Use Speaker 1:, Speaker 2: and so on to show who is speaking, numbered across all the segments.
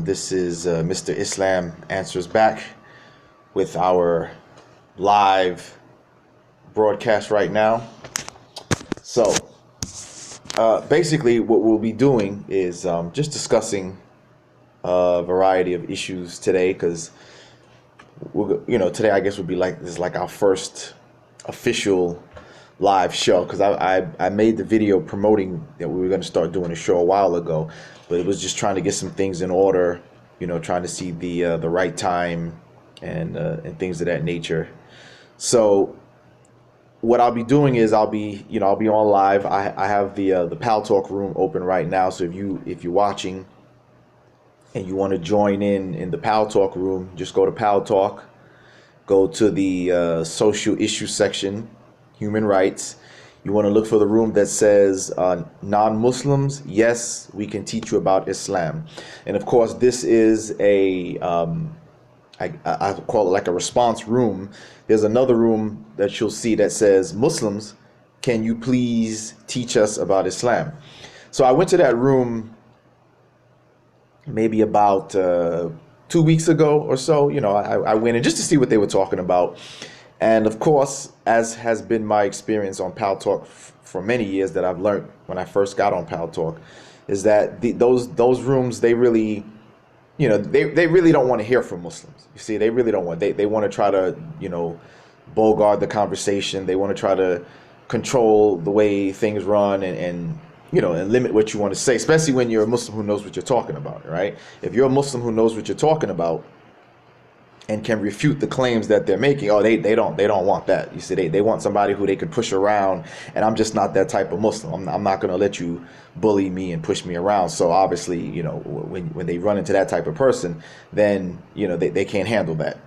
Speaker 1: This is Mr. Islam Answers Back with our live broadcast right now. So basically what we'll be doing is just discussing a variety of issues today, because today I guess would be like our first official live show, because I made the video promoting that we were going to start doing a show a while ago, but it was just trying to get some things in order, trying to see the right time and things of that nature. So what I'll be doing is I'll be on live. I have the Paltalk room open right now, so if you're watching and you want to join in the Paltalk room, just go to Paltalk, go to the social issue section, human rights. You want to look for the room that says non-Muslims, yes, we can teach you about Islam. And of course, this is I call it like a response room. There's another room that you'll see that says Muslims, can you please teach us about Islam? So I went to that room maybe about 2 weeks ago or so. I went in just to see what they were talking about. And of course, as has been my experience on Paltalk for many years, that I've learned when I first got on Paltalk, is that those rooms, they really, they really don't want to hear from Muslims. You see, they really don't want. They want to try to, bogart the conversation. They want to try to control the way things run and limit what you want to say, especially when you're a Muslim who knows what you're talking about, right? If you're a Muslim who knows what you're talking about and can refute the claims that they're making, they don't want that. You see, they want somebody who they can push around, and I'm just not that type of Muslim. I'm not going to let you bully me and push me around. So obviously, when they run into that type of person, then they can't handle that.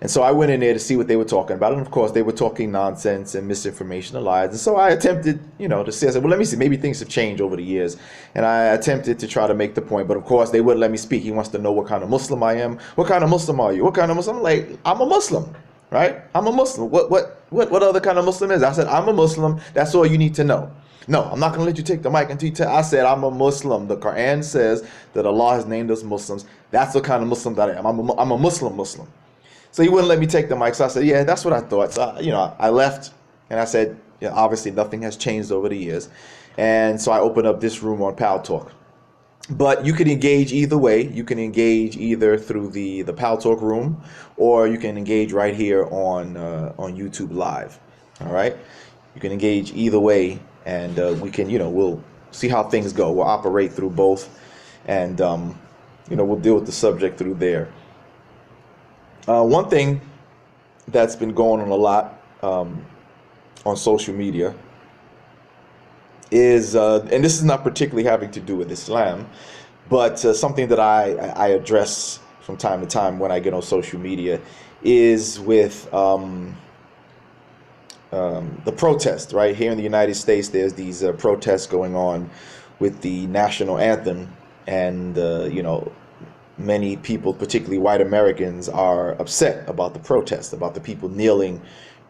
Speaker 1: And so I went in there to see what they were talking about, and of course they were talking nonsense and misinformation and lies. And so I attempted, to say, I said, well, let me see, maybe things have changed over the years. And I attempted to try to make the point, but of course they wouldn't let me speak. He wants to know what kind of Muslim I am. What kind of Muslim are you? What kind of Muslim? I'm like, I'm a Muslim, right? I'm a Muslim. What other kind of Muslim is? I said, I'm a Muslim. That's all you need to know. No, I'm not going to let you take the mic until you tell. I said, I'm a Muslim. The Quran says that Allah has named us Muslims. That's the kind of Muslim that I am. I'm a Muslim. So he wouldn't let me take the mic. So I said, yeah, that's what I thought. So, I left and I said, obviously nothing has changed over the years. And so I opened up this room on Paltalk. But you can engage either way. You can engage either through the Paltalk room, or you can engage right here on YouTube Live. All right. You can engage either way, and we can, we'll see how things go. We'll operate through both, and, we'll deal with the subject through there. One thing that's been going on a lot on social media is, and this is not particularly having to do with Islam, but something that I address from time to time when I get on social media, is with the protest, right? Here in the United States, there's these protests going on with the national anthem, and, many people, particularly white Americans, are upset about the protest, about the people kneeling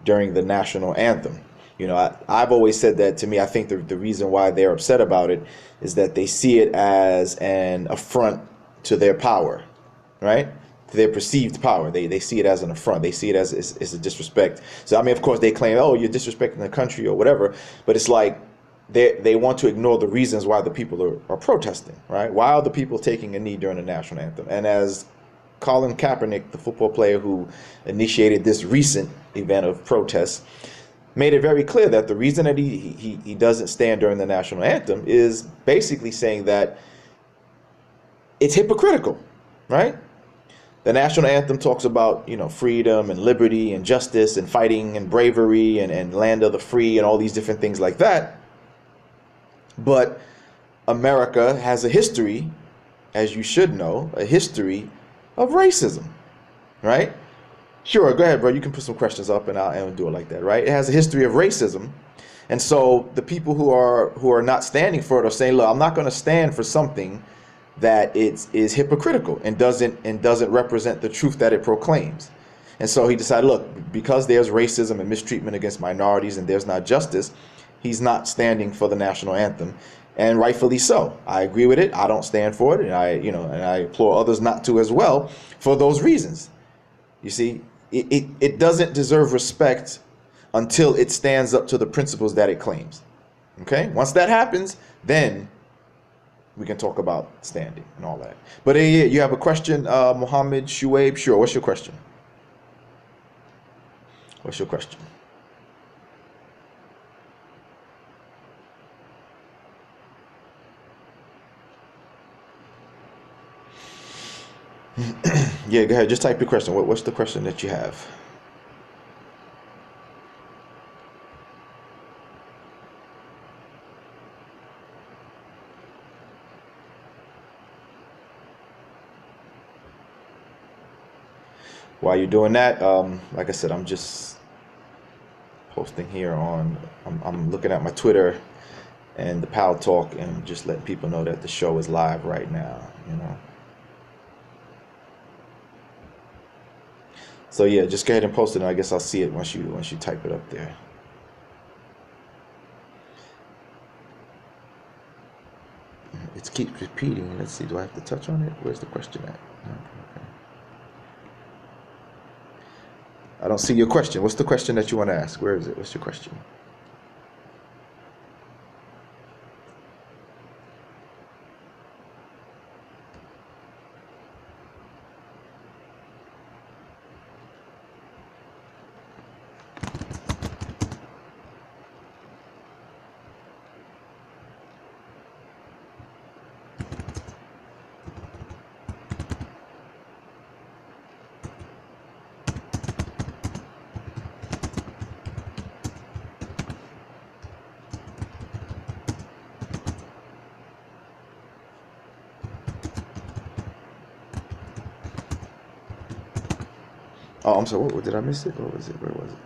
Speaker 1: during the national anthem. I've always said that, to me, I think the reason why they're upset about it is that they see it as an affront to their power, right? To their perceived power. They see it as an affront. They see it as a disrespect. So, I mean, of course, they claim, oh, you're disrespecting the country or whatever, but it's like they want to ignore the reasons why the people are protesting, right? Why are the people taking a knee during the national anthem? And as Colin Kaepernick, the football player who initiated this recent event of protests, made it very clear that the reason that he doesn't stand during the national anthem is basically saying that it's hypocritical, right? The national anthem talks about, freedom and liberty and justice and fighting and bravery and land of the free and all these different things like that. But America has a history, as you should know, a history of racism, right? Sure, go ahead, bro. You can put some questions up and I'll do it like that, right? It has a history of racism. And so the people who are not standing for it are saying, look, I'm not going to stand for something that is hypocritical and doesn't represent the truth that it proclaims. And so he decided, look, because there's racism and mistreatment against minorities and there's not justice, he's not standing for the national anthem. and rightfully so. I agree with it. I don't stand for it, and I implore others not to as well for those reasons. You see, it doesn't deserve respect until it stands up to the principles that it claims. Okay? Once that happens, then we can talk about standing and all that. But you have a question, Mohammed Shuaib? Sure. What's your question? What's your question? Yeah, go ahead. Just type your question. What's the question that you have? While you're doing that, like I said, I'm just posting here on. I'm looking at my Twitter and the Paltalk, and just letting people know that the show is live right now. So yeah, just go ahead and post it, and I guess I'll see it once you type it up there. It keeps repeating. Let's see. Do I have to touch on it? Where's the question at? Okay. I don't see your question. What's the question that you want to ask? Where is it? What's your question? Oh, I'm sorry. What did I miss it? What was it? Where was it?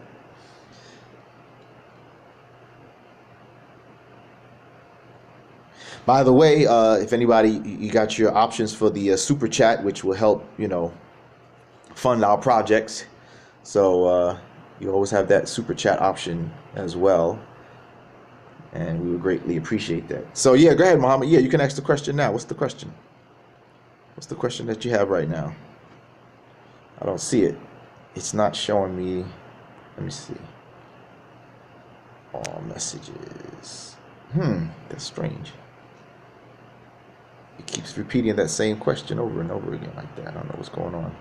Speaker 1: By the way, if anybody, you got your options for the super chat, which will help, fund our projects. So you always have that super chat option as well, and we would greatly appreciate that. So yeah, go ahead, Muhammad. Yeah, you can ask the question now. What's the question? What's the question that you have right now? I don't see it. It's not showing me. Let me see. All messages. That's strange. It keeps repeating that same question over and over again like that. I don't know what's going on.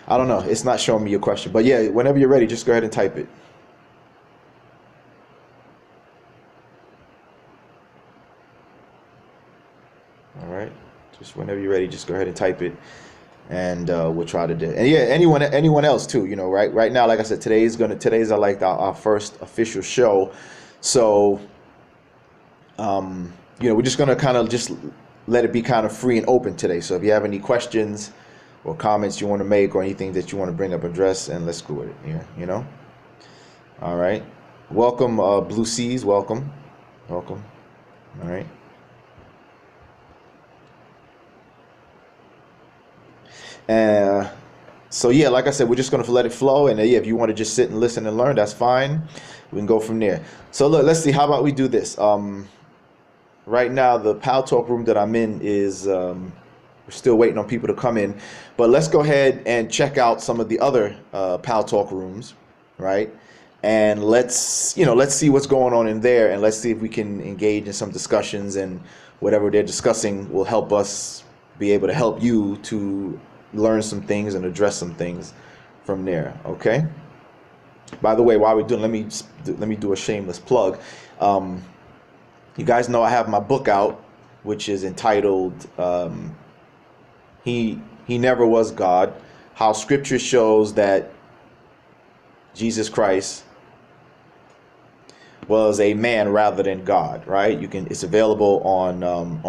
Speaker 1: I don't know. It's not showing me your question. But yeah, whenever you're ready, just go ahead and type it. All right. Just whenever you're ready, just go ahead and type it, and we'll try to do it. And yeah, anyone else too. Right now, like I said, today's like our first official show, so we're just gonna kind of just let it be kind of free and open today. So if you have any questions or comments you want to make, or anything that you want to bring up, address, and let's go with it. Yeah, All right. Welcome, Blue Seas. Welcome. All right. So yeah, like I said, we're just gonna let it flow, and yeah, if you want to just sit and listen and learn, that's fine. We can go from there. So look, let's see. How about we do this? Right now, the Paltalk room that I'm in is we're still waiting on people to come in, but let's go ahead and check out some of the other Paltalk rooms, right? And let's see what's going on in there, and let's see if we can engage in some discussions, and whatever they're discussing will help us be able to help you to learn some things and address some things from there. Okay. By the way, while we're doing, let me do a shameless plug. You guys know I have my book out, which is entitled He Never Was God: How Scripture Shows That Jesus Christ was a man rather than God. Right? It's available on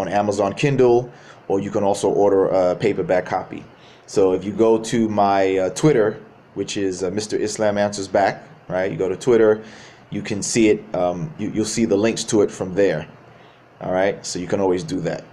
Speaker 1: Amazon Kindle, or you can also order a paperback copy. So if you go to my Twitter, which is Mr. Islam Answers Back, right? You go to Twitter, you can see it. You'll see the links to it from there. All right. So you can always do that.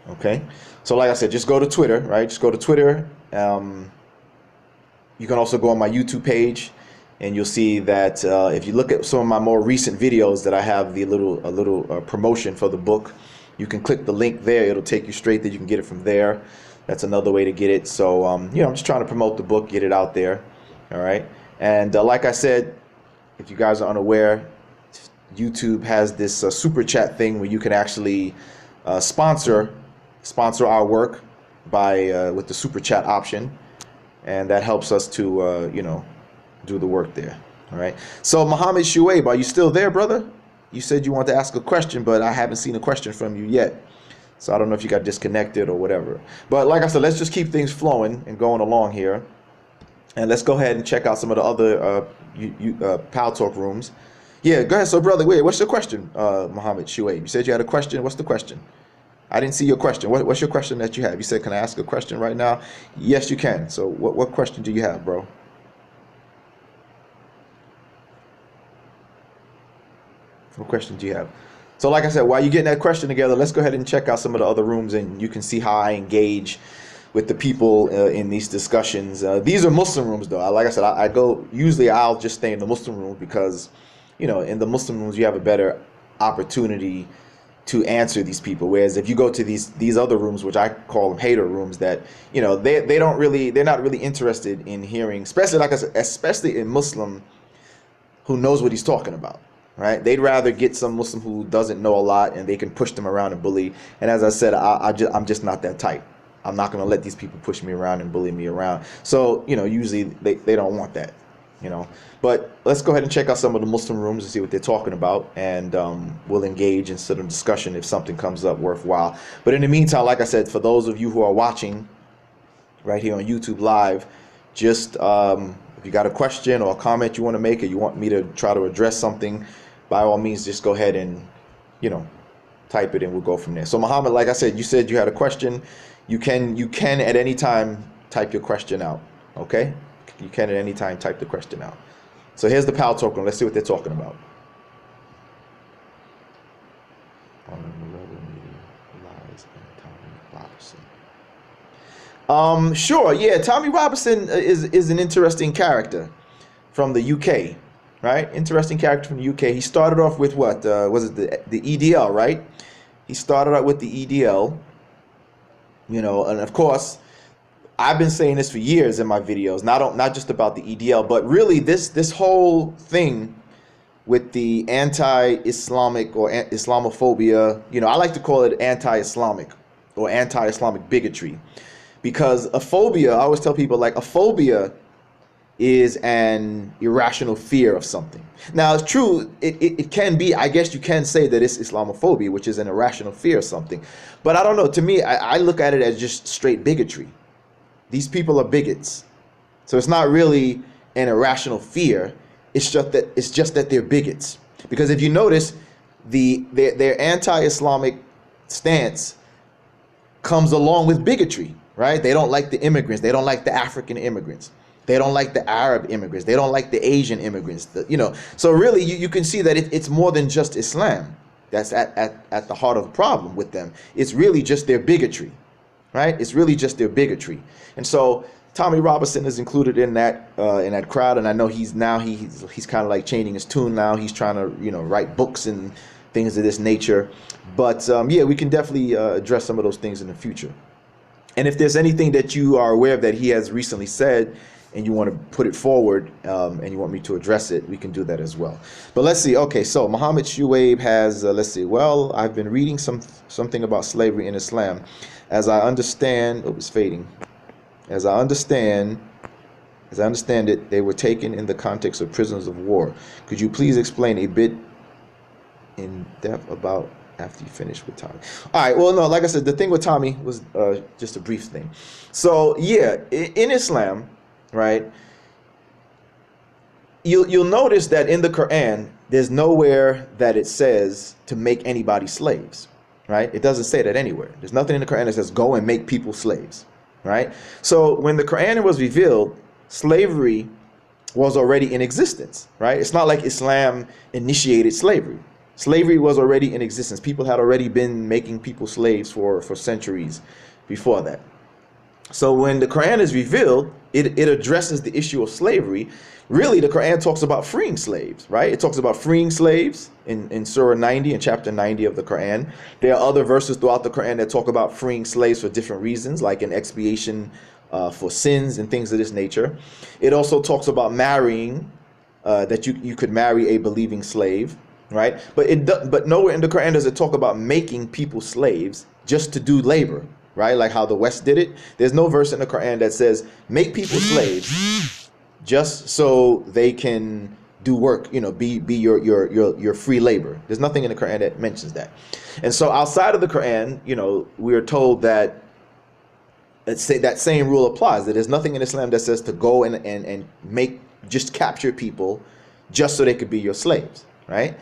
Speaker 1: Okay, so like I said, just go to Twitter, right? Just go to Twitter. You can also go on my YouTube page, and you'll see that if you look at some of my more recent videos, that I have a little promotion for the book. You can click the link there; it'll take you straight there. You can get it from there. That's another way to get it. So you know, I'm just trying to promote the book, get it out there. All right, and like I said, if you guys are unaware, YouTube has this super chat thing where you can actually sponsor our work by with the super chat option, and that helps us to you know, do the work there. All right. So Muhammad Shuaib, are you still there, brother? You said you wanted to ask a question, but I haven't seen a question from you yet. So I don't know if you got disconnected or whatever. But like I said, let's just keep things flowing and going along here. And let's go ahead and check out some of the other Paltalk rooms. Yeah, go ahead. So brother, wait, what's your question, Muhammad Shuaib? You said you had a question. What's the question? I didn't see your question. What's your question that you have? You said, can I ask a question right now? Yes, you can. So what question do you have, bro? What question do you have? So like I said, while you're getting that question together, let's go ahead and check out some of the other rooms, and you can see how I engage with the people in these discussions. These are Muslim rooms, though. Like I said, I'll just stay in the Muslim room because, you know, in the Muslim rooms, you have a better opportunity to answer these people. Whereas if you go to these other rooms, which I call them hater rooms, that, you know, they're not really interested in hearing, especially like I said, especially a Muslim who knows what he's talking about. Right? They'd rather get some Muslim who doesn't know a lot and they can push them around and bully. And as I said, I'm just not that type. I'm not going to let these people push me around and bully me around. So, you know, usually they don't want that, you know. But let's go ahead and check out some of the Muslim rooms and see what they're talking about. And we'll engage in some discussion if something comes up worthwhile. But in the meantime, like I said, for those of you who are watching right here on YouTube Live, just if you got a question or a comment you want to make, or you want me to try to address something, by all means, just go ahead and, you know, type it and we'll go from there. So Muhammad, like I said, you said you had a question. You can at any time type your question out. Okay? You can at any time type the question out. So here's the Paltalk room. Let's see what they're talking about. Sure, yeah. Tommy Robinson is an interesting character from the UK, right? Interesting character from the UK. He started off with what? Was it the EDL, right? He started out with the EDL, you know, and of course, I've been saying this for years in my videos, not just about the EDL, but really this whole thing with the anti-Islamic or Islamophobia. You know, I like to call it anti-Islamic or anti-Islamic bigotry. Because a phobia, I always tell people, like, a phobia is an irrational fear of something. Now, it's true, it can be, I guess you can say that it's Islamophobia, which is an irrational fear of something. But I don't know, to me, I look at it as just straight bigotry. These people are bigots. So it's not really an irrational fear, it's just that they're bigots. Because if you notice, their anti-Islamic stance comes along with bigotry. Right? They don't like the immigrants. They don't like the African immigrants. They don't like the Arab immigrants. They don't like the Asian immigrants. You know, so really you can see that it's more than just Islam that's at the heart of the problem with them. It's really just their bigotry, right? It's really just their bigotry. And so Tommy Robinson is included in that crowd, and I know he's kind of like changing his tune now. He's trying to, you know, write books and things of this nature. But yeah, we can definitely address some of those things in the future. And if there's anything that you are aware of that he has recently said and you want to put it forward and you want me to address it, we can do that as well. But let's see. Okay, so Muhammad Shuaib has, let's see. Well, I've been reading something about slavery in Islam. As I understand, oh, it's fading. As I understand it, they were taken in the context of prisoners of war. Could you please explain a bit in depth about after you finish with Tommy? All right, well, no, like I said, the thing with Tommy was just a brief thing. So yeah, in Islam, right, you'll notice that in the Quran, there's nowhere that it says to make anybody slaves, right? It doesn't say that anywhere. There's nothing in the Quran that says go and make people slaves, right? So when the Quran was revealed, slavery was already in existence, right? It's not like Islam initiated slavery. Slavery was already in existence. People had already been making people slaves for centuries before that. So when the Quran is revealed, it addresses the issue of slavery. Really, the Quran talks about freeing slaves, right? It talks about freeing slaves in Surah 90, in chapter 90 of the Quran. There are other verses throughout the Quran that talk about freeing slaves for different reasons, like an expiation for sins and things of this nature. It also talks about marrying, that you could marry a believing slave, right? But nowhere in the Quran does it talk about making people slaves just to do labor, right? Like how the West did it. There's no verse in the Quran that says make people slaves just so they can do work, be your free labor. There's nothing in the Quran that mentions that. And so outside of the Quran, we are told that that same rule applies, that there's nothing in Islam that says to go and just capture people just so they could be your slaves, right?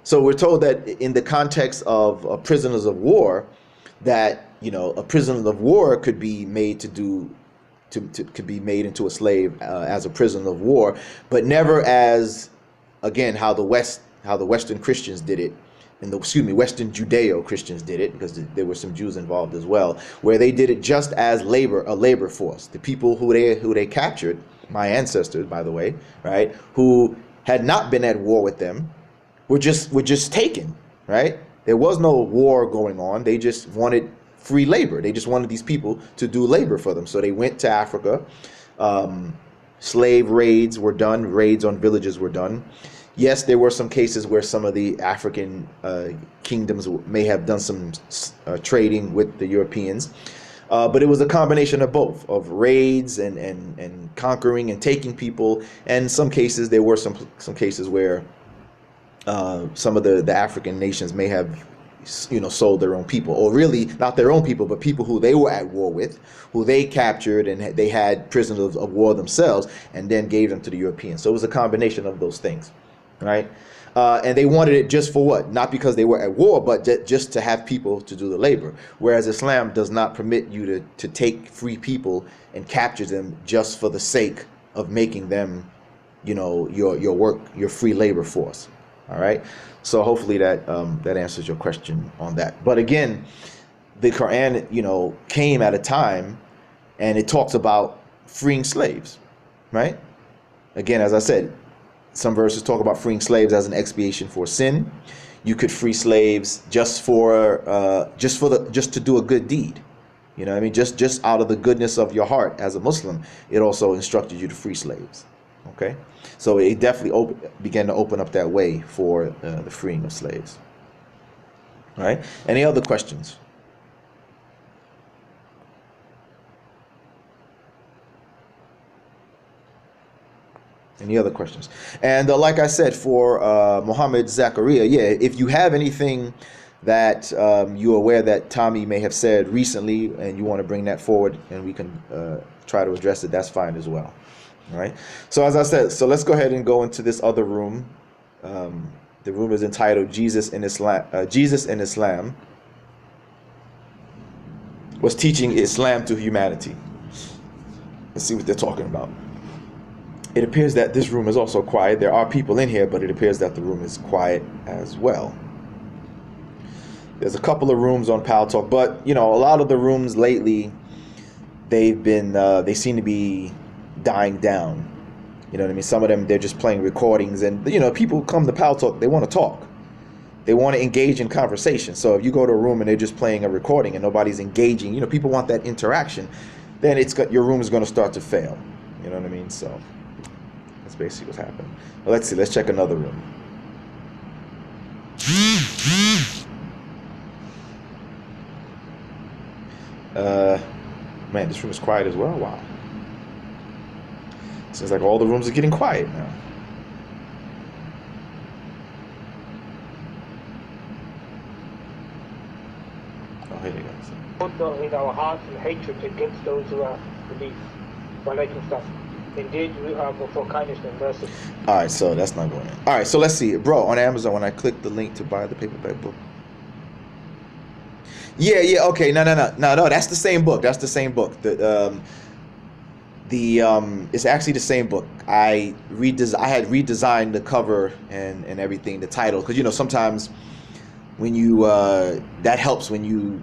Speaker 1: So we're told that in the context of prisoners of war, that a prisoner of war could be made could be made into a slave as a prisoner of war, but never as, again, how the Western Christians did it, Western Judeo-Christians did it, because there were some Jews involved as well, where they did it just as a labor force. The people who they captured, my ancestors, by the way, right, who had not been at war with them, were just taken, right? There was no war going on. They just wanted free labor. They just wanted these people to do labor for them. So they went to Africa. Slave raids were done. Raids on villages were done. Yes, there were some cases where some of the African kingdoms may have done some trading with the Europeans. But it was a combination of both, of raids and conquering and taking people. And some cases, there were some cases where some of the African nations may have sold their own people, or really not their own people, but people who they were at war with, who they captured, and they had prisoners of war themselves, and then gave them to the Europeans. So it was a combination of those things, right? And they wanted it just for what? Not because they were at war, but just to have people to do the labor. Whereas Islam does not permit you to take free people and capture them just for the sake of making them, your free labor force. All right. So hopefully that answers your question on that. But again, the Quran, came at a time, and it talks about freeing slaves, right? Again, as I said, some verses talk about freeing slaves as an expiation for sin. You could free slaves just to do a good deed. Just out of the goodness of your heart as a Muslim, it also instructed you to free slaves. Okay, so it definitely began to open up that way for the freeing of slaves. All right. Any other questions? Any other questions? And like I said, for Muhammad Zakaria, if you have anything that you're aware that Tommy may have said recently, and you want to bring that forward, and we can try to address it, that's fine as well. All right. So as I said, let's go ahead and go into this other room. The room is entitled Jesus in Islam was teaching Islam to humanity. Let's see what they're talking about. It appears that this room is also quiet. There are people in here, but it appears that the room is quiet as well. There's a couple of rooms on Paltalk, but a lot of the rooms lately, they seem to be dying down. You know what I mean? Some of them, they're just playing recordings, and people come to Paltalk, they want to talk. They want to engage in conversation. So if you go to a room and they're just playing a recording and nobody's engaging, people want that interaction, then your room is going to start to fail. You know what I mean? So that's basically what's happening. Well, let's see. Let's check another room. Man, this room is quiet as well. Wow. Seems like all the rooms are getting quiet now. Oh, here they go.
Speaker 2: In our hearts and hatred against those who are belief. Indeed, we are for kindness and mercy.
Speaker 1: All right, so that's not going in. All right, so let's see, bro. On Amazon, when I click the link to buy the paperback book. Yeah, okay, no. That's the same book. That's the same book. it's actually the same book. I had redesigned the cover and everything, the title, because you know sometimes when you that helps when you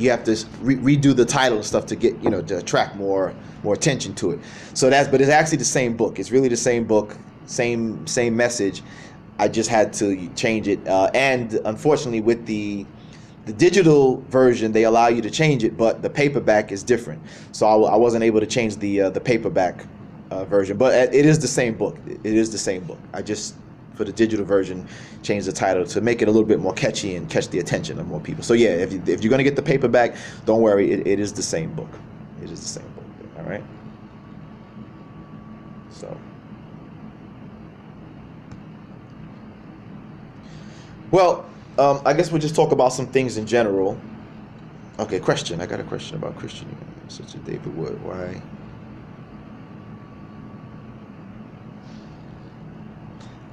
Speaker 1: have to redo the title and stuff to get, you know, to attract more attention to it. So but it's actually the same book. It's really the same book, same message. I just had to change it, and unfortunately with the digital version, they allow you to change it, but the paperback is different. So I wasn't able to change the paperback version, but it is the same book. It is the same book. I just, for the digital version, changed the title to make it a little bit more catchy and catch the attention of more people. So yeah, if you're going to get the paperback, don't worry, it is the same book. It is the same book. All right. So. Well, I guess we'll just talk about some things in general. Okay, question. I got a question about Christian. Such a David Wood. Why?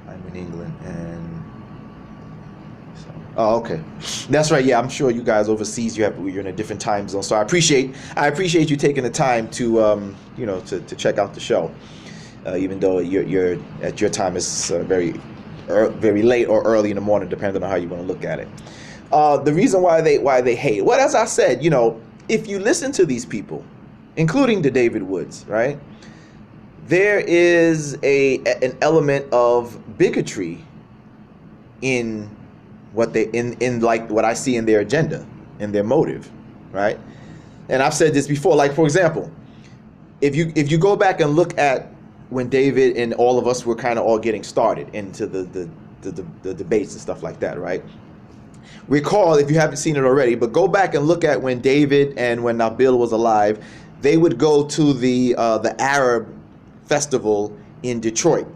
Speaker 1: I'm in England and. Oh, okay. That's right. Yeah, I'm sure you guys overseas, you're in a different time zone. So I appreciate you taking the time to you know, to check out the show, even though you're at your time is very late or early in the morning, depending on how you want to look at it. The reason why they hate, well, as I said, you know, if you listen to these people, including the David Woods, right, there is an element of bigotry in what they in like what I see in their agenda, in their motive, right? And I've said this before, like for example, if you go back and look at when David and all of us were kind of all getting started into the debates and stuff like that, right? Recall, if you haven't seen it already, but go back and look at when David and when Nabil was alive, they would go to the Arab festival in Detroit,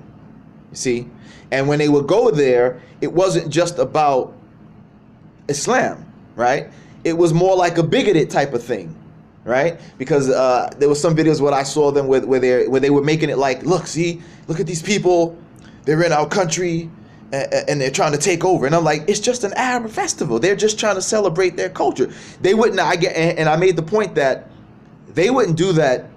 Speaker 1: you see? And when they would go there, it wasn't just about Islam, right? It was more like a bigoted type of thing, right? Because there was some videos where I saw them where they were making it like, look at these people, they're in our country and they're trying to take over. And I'm like, it's just an Arab festival. They're just trying to celebrate their culture. They wouldn't, and I made the point that they wouldn't do that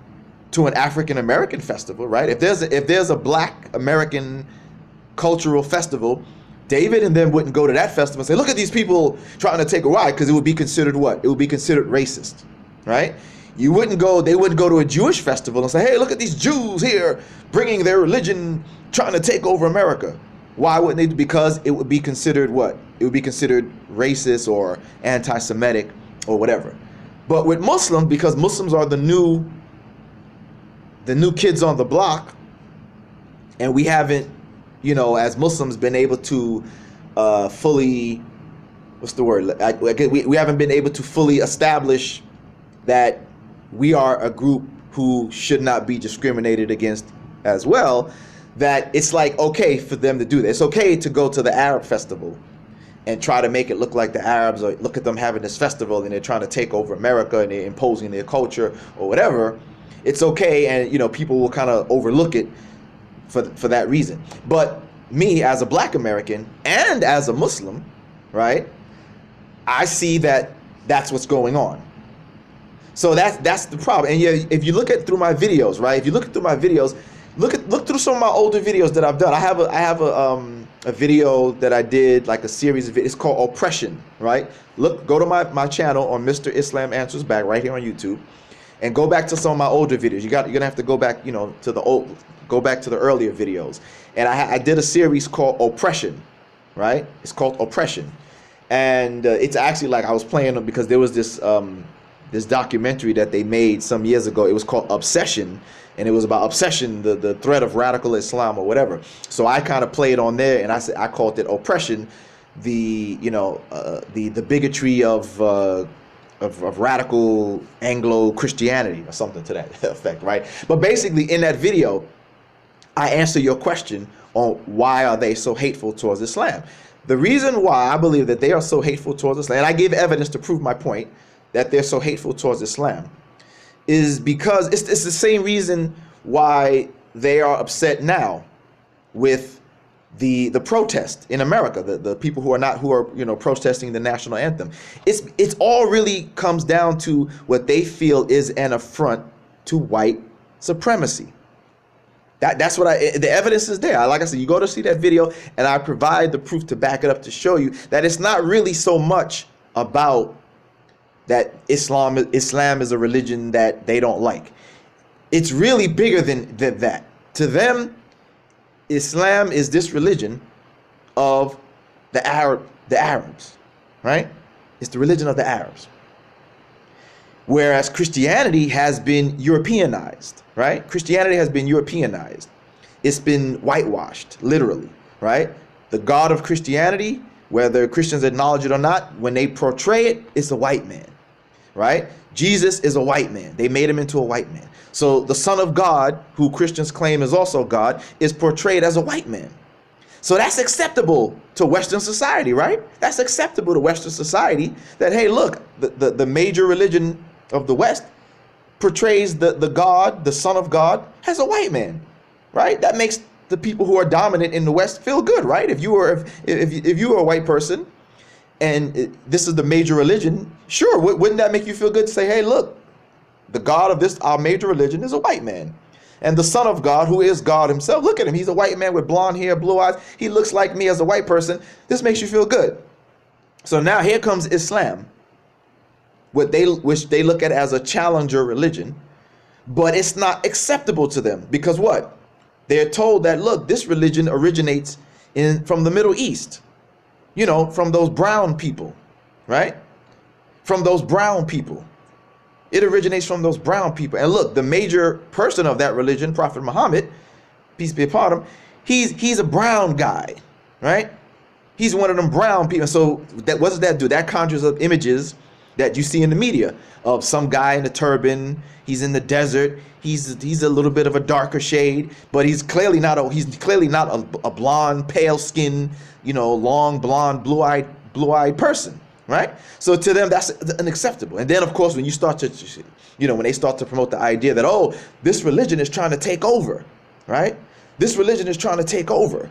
Speaker 1: to an African American festival, right? If there's a Black American cultural festival, David and them wouldn't go to that festival and say, look at these people trying to take a ride, because it would be considered what? It would be considered racist, right? They wouldn't go to a Jewish festival and say, hey, look at these Jews here bringing their religion, trying to take over America. Why wouldn't they? Because it would be considered what? It would be considered racist or anti-Semitic or whatever. But with Muslims, because Muslims are the new kids on the block, and we haven't, you know, as Muslims been able to fully, what's the word? We haven't been able to fully establish that we are a group who should not be discriminated against as well, that it's like okay for them to do this. It's okay to go to the Arab festival and try to make it look like the Arabs, or look at them having this festival and they're trying to take over America and they're imposing their culture or whatever. It's okay, and you know, people will kind of overlook it for that reason. But me as a Black American and as a Muslim, right, I see that that's what's going on. So that's the problem. And yeah, if you look through my videos, right? If you look through my videos, look through some of my older videos that I've done. I have a video that I did, like a series of videos. It's called Oppression, right? Go to my channel on Mr. Islam Answers Back right here on YouTube, and go back to some of my older videos. You're gonna have to go back, you know, go back to the earlier videos. And I did a series called Oppression, right? It's called Oppression, and it's actually like I was playing them because there was this documentary that they made some years ago. It was called Obsession, and it was about obsession, the threat of radical Islam or whatever. So I kind of played on there, and I called it Oppression, the bigotry of radical Anglo Christianity or something to that effect, right? But basically, in that video, I answer your question on why are they so hateful towards Islam. The reason why I believe that they are so hateful towards Islam, and I gave evidence to prove my point that they're so hateful towards Islam, is because it's the same reason why they are upset now with the protest in America, the people who are you know, protesting the national anthem. It's all really comes down to what they feel is an affront to white supremacy. That's what the evidence is there. Like I said, you go to see that video and I provide the proof to back it up to show you that it's not really so much about that Islam is a religion that they don't like. It's really bigger than that. To them, Islam is this religion of the Arabs, right? It's the religion of the Arabs. Whereas Christianity has been Europeanized, right? Christianity has been Europeanized. It's been whitewashed, literally, right? The God of Christianity, whether Christians acknowledge it or not, when they portray it, it's a white man, right? Jesus is a white man. They made him into a white man. So the Son of God, who Christians claim is also God, is portrayed as a white man. So that's acceptable to Western society, right? That's acceptable to Western society that, hey, look, the major religion of the West portrays the God, the Son of God, as a white man, right? That makes the people who are dominant in the West feel good, right? If you were a white person and this is the major religion, sure, wouldn't that make you feel good to say, hey, look, the God of our major religion is a white man. And the Son of God, who is God himself, look at him. He's a white man with blonde hair, blue eyes. He looks like me as a white person. This makes you feel good. So now here comes Islam, which they look at as a challenger religion, but it's not acceptable to them because what? They're told that, look, this religion originates from the Middle East, you know, from those brown people, right? From those brown people. It originates from those brown people. And look, the major person of that religion, Prophet Muhammad, peace be upon him, he's a brown guy, right? He's one of them brown people. So what does that do? That conjures up images that you see in the media of some guy in a turban. He's in the desert. He's a little bit of a darker shade, but he's clearly not a blonde, pale skin, you know, long blonde, blue-eyed person. Right? So to them, that's unacceptable. And then, of course, when you start to, you know, when they start to promote the idea that, oh, this religion is trying to take over, right? This religion is trying to take over.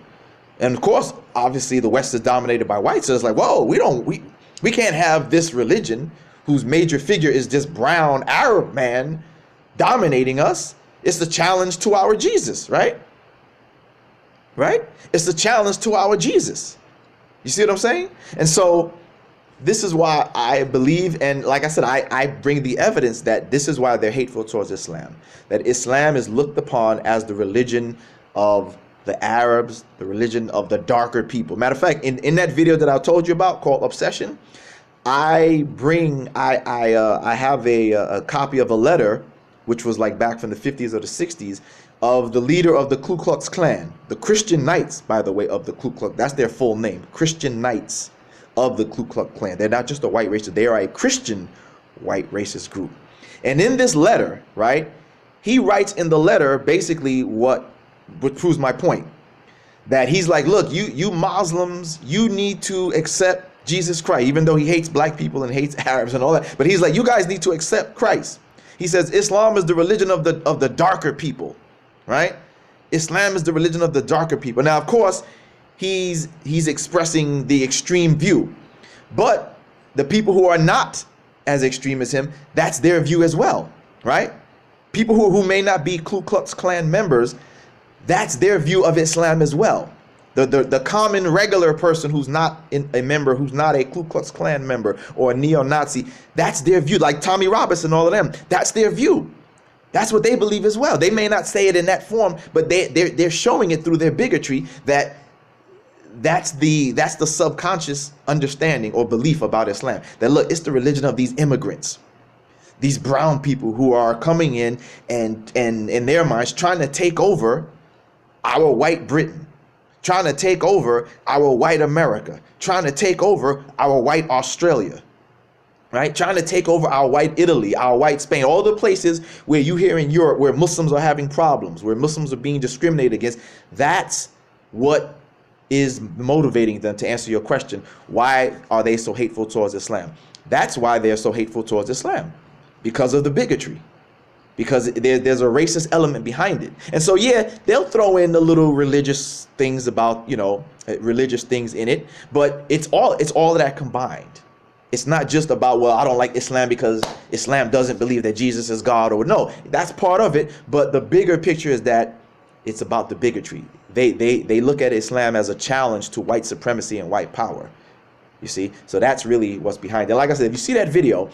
Speaker 1: And of course, obviously, the West is dominated by whites. So it's like, whoa, we can't have this religion whose major figure is this brown Arab man dominating us. It's the challenge to our Jesus, right? Right? It's the challenge to our Jesus. You see what I'm saying? And so this is why I believe, and like I said, I bring the evidence that this is why they're hateful towards Islam. That Islam is looked upon as the religion of the Arabs, the religion of the darker people. Matter of fact, in that video that I told you about called Obsession, I have a copy of a letter, which was like back from the 50s or the 60s, of the leader of the Ku Klux Klan, the Christian Knights, by the way, of the Ku Klux. That's their full name, Christian Knights of the Ku Klux Klan. They're not just a white racist, they are a Christian white racist group. And in this letter, right, he writes in the letter basically what proves my point. That he's like, look, you Muslims, you need to accept Jesus Christ, even though he hates black people and hates Arabs and all that. But he's like, you guys need to accept Christ. He says Islam is the religion of the darker people, right? Islam is the religion of the darker people. Now, of course, he's expressing the extreme view, but the people who are not as extreme as him, that's their view as well, right? People who may not be Ku Klux Klan members, that's their view of Islam as well. The common regular person who's not a member, who's not a Ku Klux Klan member or a neo-Nazi, that's their view. Like Tommy Robinson and all of them, that's their view. That's what they believe as well. They may not say it in that form, but they're showing it through their bigotry that that's the subconscious understanding or belief about Islam. That look, it's the religion of these immigrants, these brown people who are coming in and in their minds trying to take over our white Britain, trying to take over our white America, trying to take over our white Australia, right? Trying to take over our white Italy, our white Spain, all the places where you hear in Europe where Muslims are having problems, where Muslims are being discriminated against. That's what is motivating them, to answer your question. Why are they so hateful towards Islam? That's why they're so hateful towards Islam, because of the bigotry, because there's a racist element behind it. And so, yeah, they'll throw in the little religious things about, you know, religious things in it, but it's all of that combined. It's not just about, well, I don't like Islam because Islam doesn't believe that Jesus is God, or no, that's part of it. But the bigger picture is that it's about the bigotry. They look at Islam as a challenge to white supremacy and white power. You see, so that's really what's behind it. Like I said, if you see that video,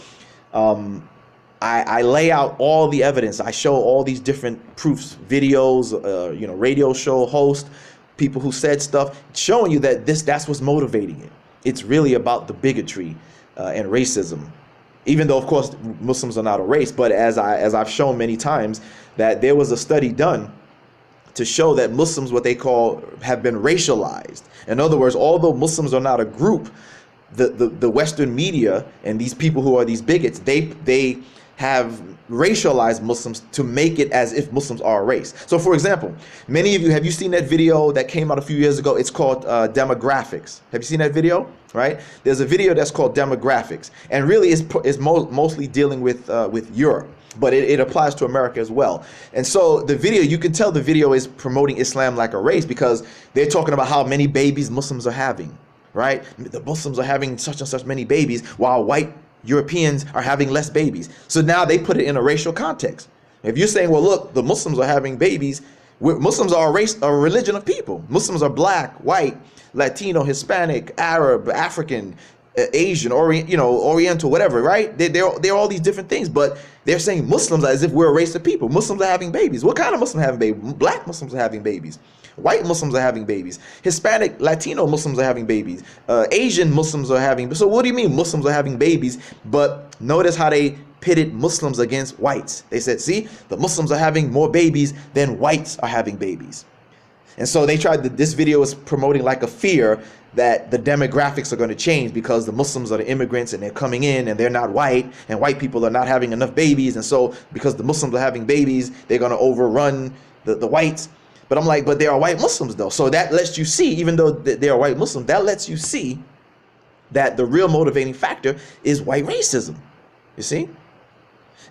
Speaker 1: I lay out all the evidence. I show all these different proofs, videos, you know, radio show hosts, people who said stuff, showing you that that's what's motivating it. It's really about the bigotry and racism. Even though, of course, Muslims are not a race, but as I've shown many times, that there was a study done to show that Muslims, what they call, have been racialized. In other words, although Muslims are not a group, the Western media and these people who are these bigots, they have racialized Muslims to make it as if Muslims are a race. So for example, many of you, have you seen that video that came out a few years ago? It's called Demographics. Have you seen that video? Right? There's a video that's called Demographics, and really is mostly dealing with Europe, but it applies to America as well. And so the video, you can tell the video is promoting Islam like a race, because they're talking about how many babies Muslims are having, right? The Muslims are having such and such many babies, while white Europeans are having less babies. So now they put it in a racial context. If you're saying, well, look, the Muslims are having babies, Muslims are a religion of people. Muslims are black, white, Latino, Hispanic, Arab, African, Asian, Oriental, whatever, right? They're all these different things, but they're saying Muslims as if we're a race of people. Muslims are having babies. What kind of Muslims are having babies? Black Muslims are having babies. White Muslims are having babies. Hispanic, Latino Muslims are having babies. Asian Muslims are having. So what do you mean Muslims are having babies? But notice how they pitted Muslims against whites. They said, see, the Muslims are having more babies than whites are having babies. And so they tried this video is promoting like a fear that the demographics are going to change because the Muslims are the immigrants and they're coming in and they're not white, and white people are not having enough babies. And so because the Muslims are having babies, they're going to overrun the whites. But I'm like, but they are white Muslims though. So that lets you see, even though they are white Muslims, that lets you see that the real motivating factor is white racism. You see?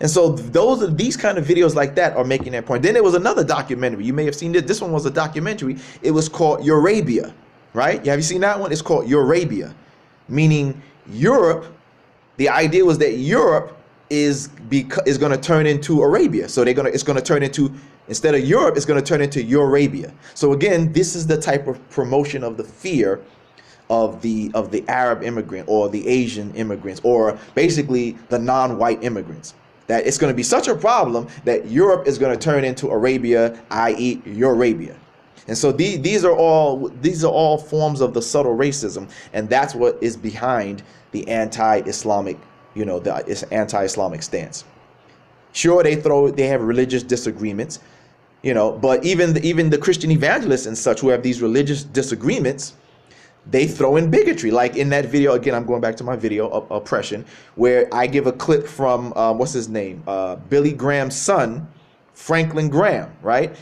Speaker 1: And so these kind of videos like that are making that point. Then there was another documentary. You may have seen it. This one was a documentary. It was called Eurabia, right? Have you seen that one? It's called Eurabia, meaning Europe. The idea was that Europe is going to turn into Arabia. So it's going to turn into, instead of Europe, it's going to turn into Eurabia. So again, this is the type of promotion of the fear of the Arab immigrant or the Asian immigrants, or basically the non-white immigrants. That it's going to be such a problem that Europe is going to turn into Arabia, i.e. Eurabia. And so these are all forms of the subtle racism, and that's what is behind the anti-Islamic, the anti-Islamic stance. Sure, they have religious disagreements, but even the Christian evangelists and such who have these religious disagreements, they throw in bigotry. Like in that video, again, I'm going back to my video, Oppression, where I give a clip from, what's his name? Billy Graham's son, Franklin Graham, right?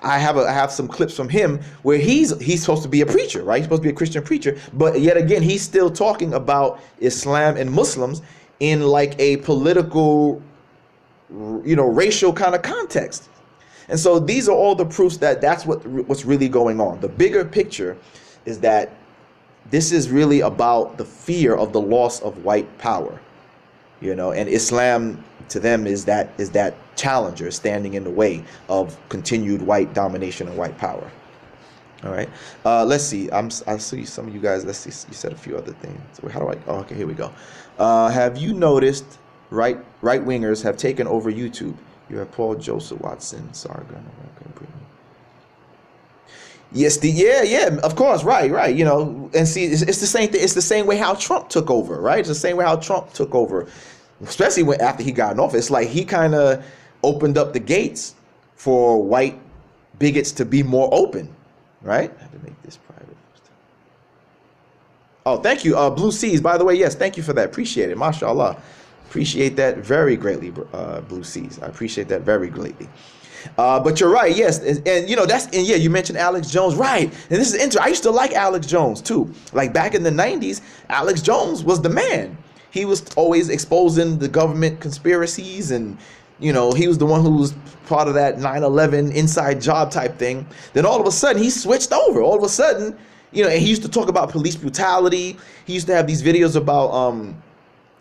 Speaker 1: I have some clips from him where he's supposed to be a preacher, right? He's supposed to be a Christian preacher, but yet again, he's still talking about Islam and Muslims in like a political, racial kind of context. And so these are all the proofs that that's what's really going on. The bigger picture is that this is really about the fear of the loss of white power, and Islam to them is that challenger standing in the way of continued white domination and white power. All right, let's see. I see some of you guys. Let's see. You said a few other things. So how do I? Oh, okay, here we go. Have you noticed right wingers have taken over YouTube? You have Paul Joseph Watson, Sargon. Okay, yes, yeah, of course, right, and see, it's the same thing. It's the same way how Trump took over, right? It's the same way how Trump took over, especially after he got in office. It's like he kind of opened up the gates for white bigots to be more open, right? I have to make this private. Oh, thank you, Blue Seas. By the way, yes, thank you for that. Appreciate it, mashallah. Appreciate that very greatly, Blue Seas. I appreciate that very greatly. But you're right, yes, and you mentioned Alex Jones, right? And this is interesting. I used to like Alex Jones too. Like back in the 90s, Alex Jones was the man. He was always exposing the government conspiracies, and he was the one who was part of that 9/11 inside job type thing. Then all of a sudden he switched over. All of a sudden, and he used to talk about police brutality. He used to have these videos about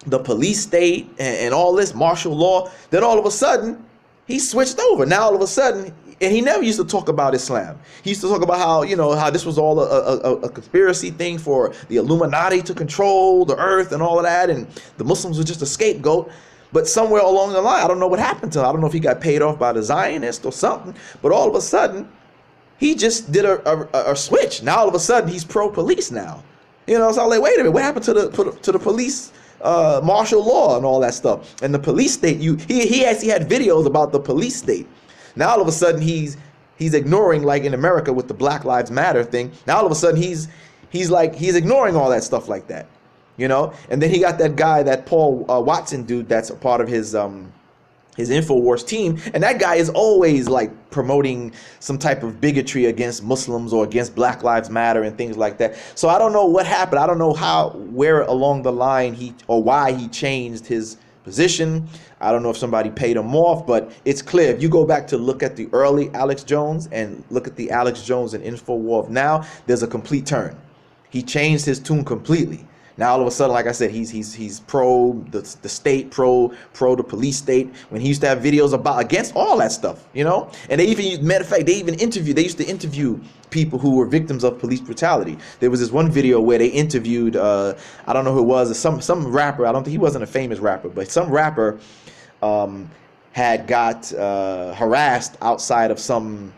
Speaker 1: the police state and all this martial law. Then all of a sudden, he switched over. Now all of a sudden, and he never used to talk about Islam. He used to talk about how, you know, how this was all a conspiracy thing for the Illuminati to control the earth and all of that, and the Muslims were just a scapegoat. But somewhere along the line, I don't know what happened to him. I don't know if he got paid off by the Zionists or something, but all of a sudden, he just did a switch. Now all of a sudden, he's pro-police now. You know, so I'm like, wait a minute, what happened to the police martial law and all that stuff? And the police state, he actually had videos about the police state. Now all of a sudden he's ignoring, like in America with the Black Lives Matter thing. Now all of a sudden he's ignoring all that stuff like that, you know. And then he got that guy, that Paul Watson dude, that's a part of his InfoWars team, and that guy is always like promoting some type of bigotry against Muslims or against Black Lives Matter and things like that. So I don't know what happened. I don't know where along the line why he changed his position. I don't know if somebody paid him off, but it's clear if you go back to look at the early Alex Jones and look at the Alex Jones and InfoWars now, there's a complete turn. He changed his tune completely. Now all of a sudden, like I said, he's pro the state, pro the police state. When he used to have videos against all that stuff, you know. And they even, matter of fact, they used to interview people who were victims of police brutality. There was this one video where they interviewed I don't know who it was, some rapper. I don't think he wasn't a famous rapper, but some rapper had got harassed outside of some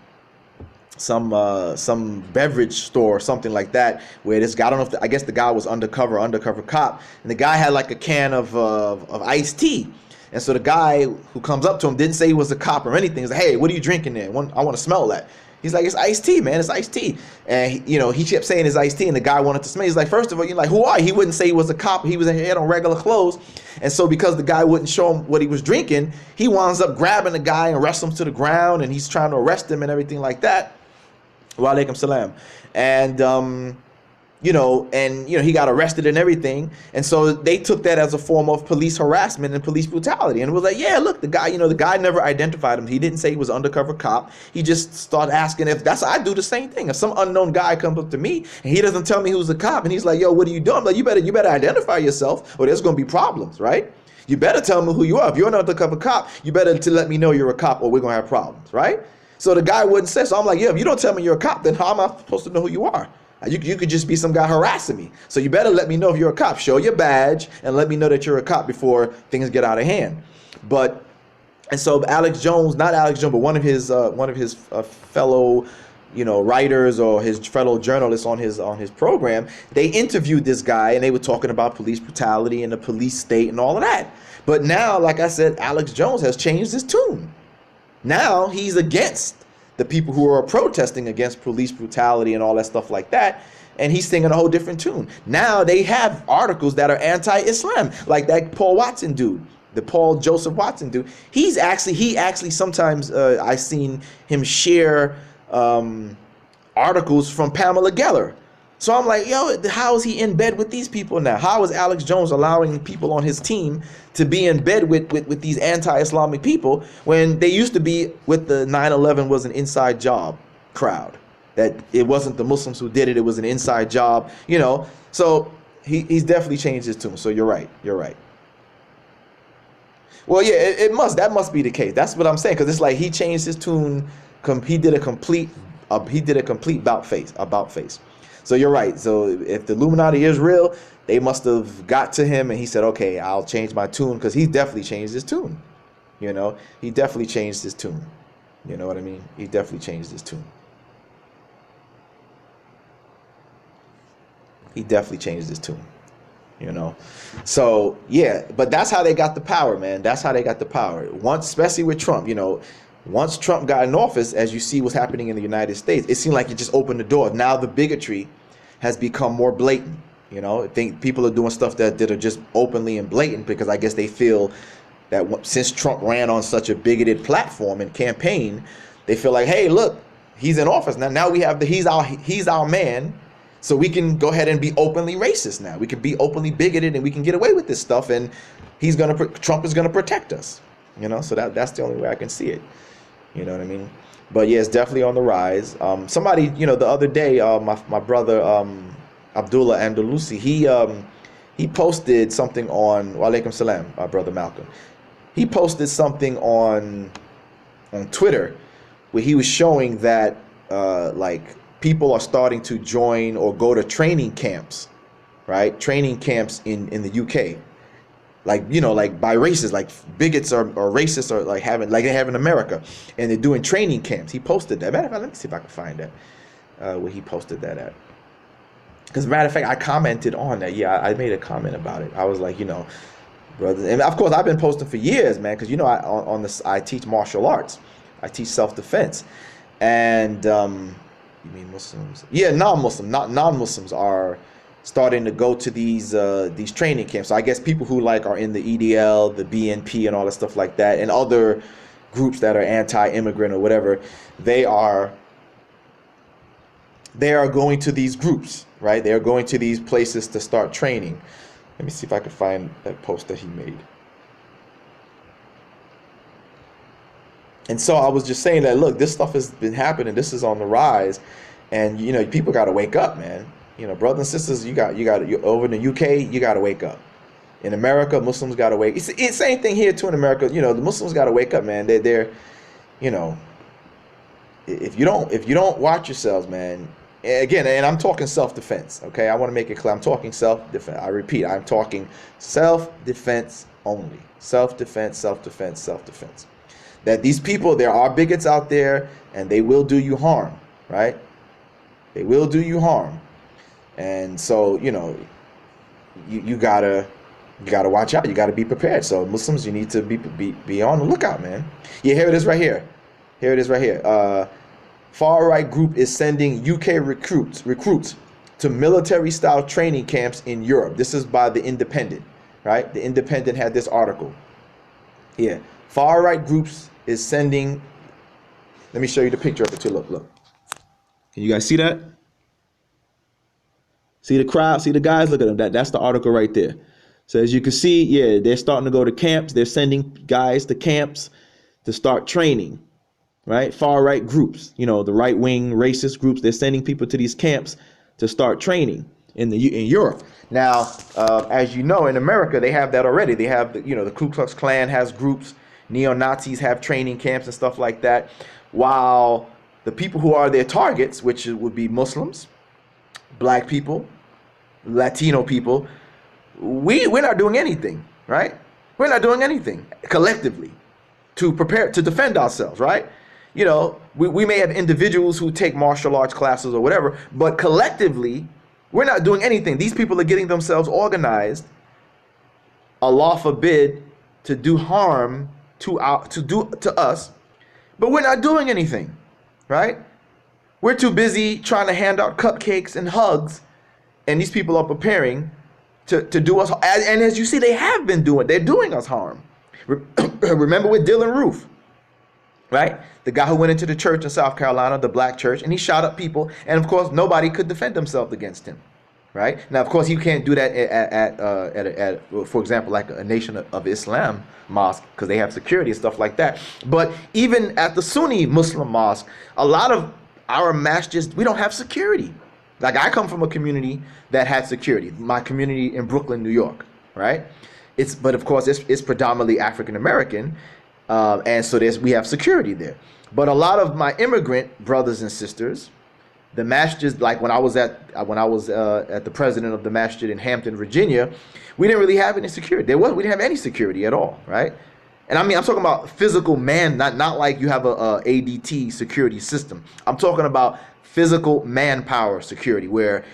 Speaker 1: beverage store or something like that, where this guy, I don't know if I guess the guy was undercover cop, and the guy had like a can of iced tea. And so the guy who comes up to him didn't say he was a cop or anything. He's like, hey, what are you drinking there? I want to smell that. He's like, it's iced tea, man. It's iced tea. And he kept saying it's iced tea, and the guy wanted to smell. He's like, first of all, you're like, who are you? He wouldn't say he was a cop. He had on regular clothes. And so because the guy wouldn't show him what he was drinking, he winds up grabbing the guy and wrestling him to the ground, and he's trying to arrest him and everything like that. Wa alaikum salam. And he got arrested and everything. And so they took that as a form of police harassment and police brutality. And it was like, yeah, look, the guy never identified him. He didn't say he was an undercover cop. He just started asking I do the same thing. If some unknown guy comes up to me and he doesn't tell me who's a cop, and he's like, yo, what are you doing? I'm like, you better identify yourself, or there's going to be problems, right? You better tell me who you are. If you're an undercover cop, you better to let me know you're a cop, or we're going to have problems, right? So the guy wouldn't say. So I'm like, yeah, if you don't tell me you're a cop, then how am I supposed to know who you are? You could just be some guy harassing me. So you better let me know if you're a cop. Show your badge and let me know that you're a cop before things get out of hand. And so Alex Jones, not Alex Jones, but one of his fellow, writers or his fellow journalists on his program, they interviewed this guy, and they were talking about police brutality and the police state and all of that. But now, like I said, Alex Jones has changed his tune. Now he's against the people who are protesting against police brutality and all that stuff like that, and he's singing a whole different tune. Now they have articles that are anti-Islam, like that Paul Watson dude, the Paul Joseph Watson dude. He actually sometimes I've seen him share articles from Pamela Geller. So I'm like, yo, how is he in bed with these people now? How is Alex Jones allowing people on his team to be in bed with these anti-Islamic people, when they used to be with the 9/11 was an inside job crowd? That it wasn't the Muslims who did it, it was an inside job, So he's definitely changed his tune. So you're right. Well, yeah, that must be the case. That's what I'm saying, because it's like he changed his tune. He did a complete about face. So you're right. So if the Illuminati is real, they must have got to him, and he said, okay, I'll change my tune, because he definitely changed his tune. He definitely changed his tune. You know what I mean? He definitely changed his tune. So yeah, but that's how they got the power, man. That's how they got the power. Once, especially with Trump, once Trump got in office, as you see what's happening in the United States, it seemed like it just opened the door. Now the bigotry has become more blatant. I think people are doing stuff that are just openly and blatant, because I guess they feel that since Trump ran on such a bigoted platform and campaign, they feel like, hey, look, he's in office now. Now we have he's our man, so we can go ahead and be openly racist now. We can be openly bigoted, and we can get away with this stuff, and Trump is gonna protect us. So that's the only way I can see it. You know what I mean? But yeah, it's definitely on the rise. Somebody, the other day, my brother Abdullah Andalusi, he posted something on wa alaikum salam, brother Malcolm. He posted something on Twitter where he was showing that like people are starting to join or go to training camps, right? Training camps in the UK, like, you know, like by races, like bigots or racists are like having, like they have in America, and they're doing training camps. He posted that. Matter of fact, let me see if I can find that where he posted that at. Because matter of fact, I commented on that. Yeah, I made a comment about it. I was like, you know, brother, and of course I've been posting for years, man, because you know on this I teach martial arts, I teach self-defense, and you mean Muslims? Yeah, non-Muslims are starting to go to these training camps. So I guess people who like are in the EDL, the BNP, and all that stuff like that, and other groups that are anti-immigrant or whatever, they are going to these groups, right? They are going to these places to start training. Let me see if I can find that post that he made. And so I was just saying that, look, this stuff has been happening. This is on the rise, and you know, people got to wake up, man. You know, brothers and sisters, you over in the UK, you got to wake up. In America, Muslims got to wake. It's the same thing here too in America. You know, the Muslims got to wake up, man. They're, you know, if you don't watch yourselves, man. Again, and I'm talking self-defense, okay? I want to make it clear. I'm talking self-defense. I repeat, I'm talking self-defense only. Self-defense, self-defense, self-defense. That these people, there are bigots out there, and they will do you harm, right? They will do you harm. And so, you know, you gotta watch out. You gotta be prepared. So Muslims, you need to be on the lookout, man. Yeah, here it is right here. Here it is right here. Far-right group is sending UK recruits to military-style training camps in Europe. This is by The Independent, right? The Independent had this article. Yeah, far-right groups is sending. Let me show you the picture of it too. Look. Can you guys see that? See the crowd? See the guys? Look at them. That's the article right there. So as you can see, yeah, they're starting to go to camps. They're sending guys to camps to start training. Right? Far-right groups, you know, the right-wing racist groups, they're sending people to these camps to start training in Europe. Now, as you know, in America, they have that already. They have, the Ku Klux Klan has groups, neo-Nazis have training camps and stuff like that, while the people who are their targets, which would be Muslims, black people, Latino people, we're not doing anything, right? We're not doing anything collectively to prepare to defend ourselves, right? You know, we may have individuals who take martial arts classes or whatever, but collectively, we're not doing anything. These people are getting themselves organized, Allah forbid, to do harm to us, but we're not doing anything, right? We're too busy trying to hand out cupcakes and hugs, and these people are preparing to do us. And as you see, they're doing us harm. Remember with Dylan Roof, right? The guy who went into the church in South Carolina, the black church, and he shot up people, and of course nobody could defend themselves against him, right? Now, of course, you can't do that at for example, like a Nation of Islam mosque, because they have security and stuff like that. But even at the Sunni Muslim mosque, a lot of our masjids, we don't have security. Like, I come from a community that had security, my community in Brooklyn, New York, right? But of course, it's predominantly African American, and so we have security there. But a lot of my immigrant brothers and sisters, the masjids, like when I was at the president of the masjid in Hampton, Virginia, we didn't really have any security. We didn't have any security at all, right? And I mean, I'm talking about physical not like you have a ADT security system. I'm talking about physical manpower security, where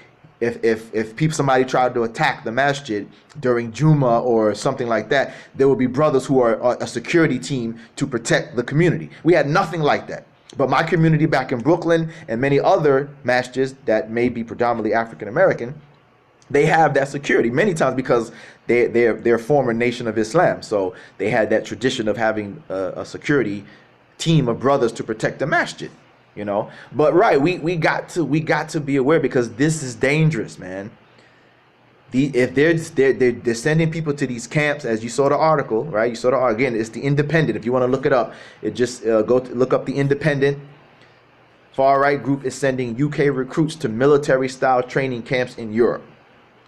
Speaker 1: if somebody tried to attack the masjid during Juma or something like that, there would be brothers who are a security team to protect the community. We had nothing like that. But my community back in Brooklyn and many other masjids that may be predominantly African American, they have that security many times because they're a former Nation of Islam. So they had that tradition of having a security team of brothers to protect the masjid. You know, but right, we got to be aware, because this is dangerous, man. If they're sending people to these camps, as you saw the article, right? You saw again, it's The Independent. If you want to look it up, it just look up The Independent. Far right group is sending UK recruits to military style training camps in Europe.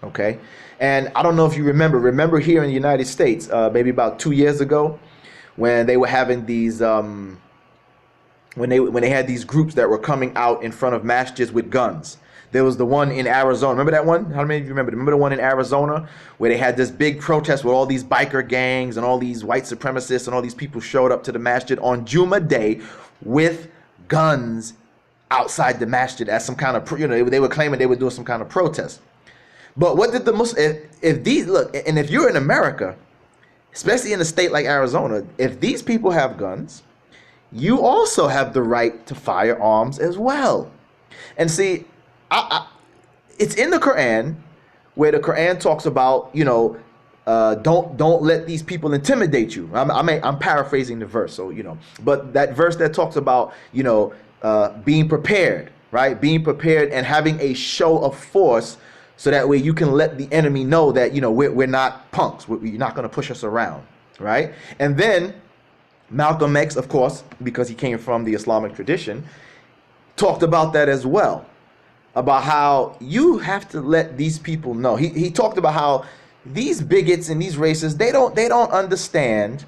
Speaker 1: Okay, and I don't know if you remember here in the United States, maybe about 2 years ago, when they were having these when they had these groups that were coming out in front of masjids with guns. There was the one in Arizona. Remember that one? How many of you remember? Remember the one in Arizona where they had this big protest with all these biker gangs and all these white supremacists and all these people showed up to the masjid on Juma Day with guns outside the masjid as some kind of, they were claiming they were doing some kind of protest. But what did the Muslims, if these, look, and if you're in America, especially in a state like Arizona, if these people have guns, you also have the right to fire arms as well. And see, it's in the Quran where the Quran talks about, don't let these people intimidate you. I'm paraphrasing the verse, so but that verse that talks about being prepared, right? Being prepared and having a show of force, so that way you can let the enemy know that we're not punks. You're not going to push us around, right? And then Malcolm X, of course, because he came from the Islamic tradition, talked about that as well, about how you have to let these people know. He talked about how these bigots and these racists, they don't understand,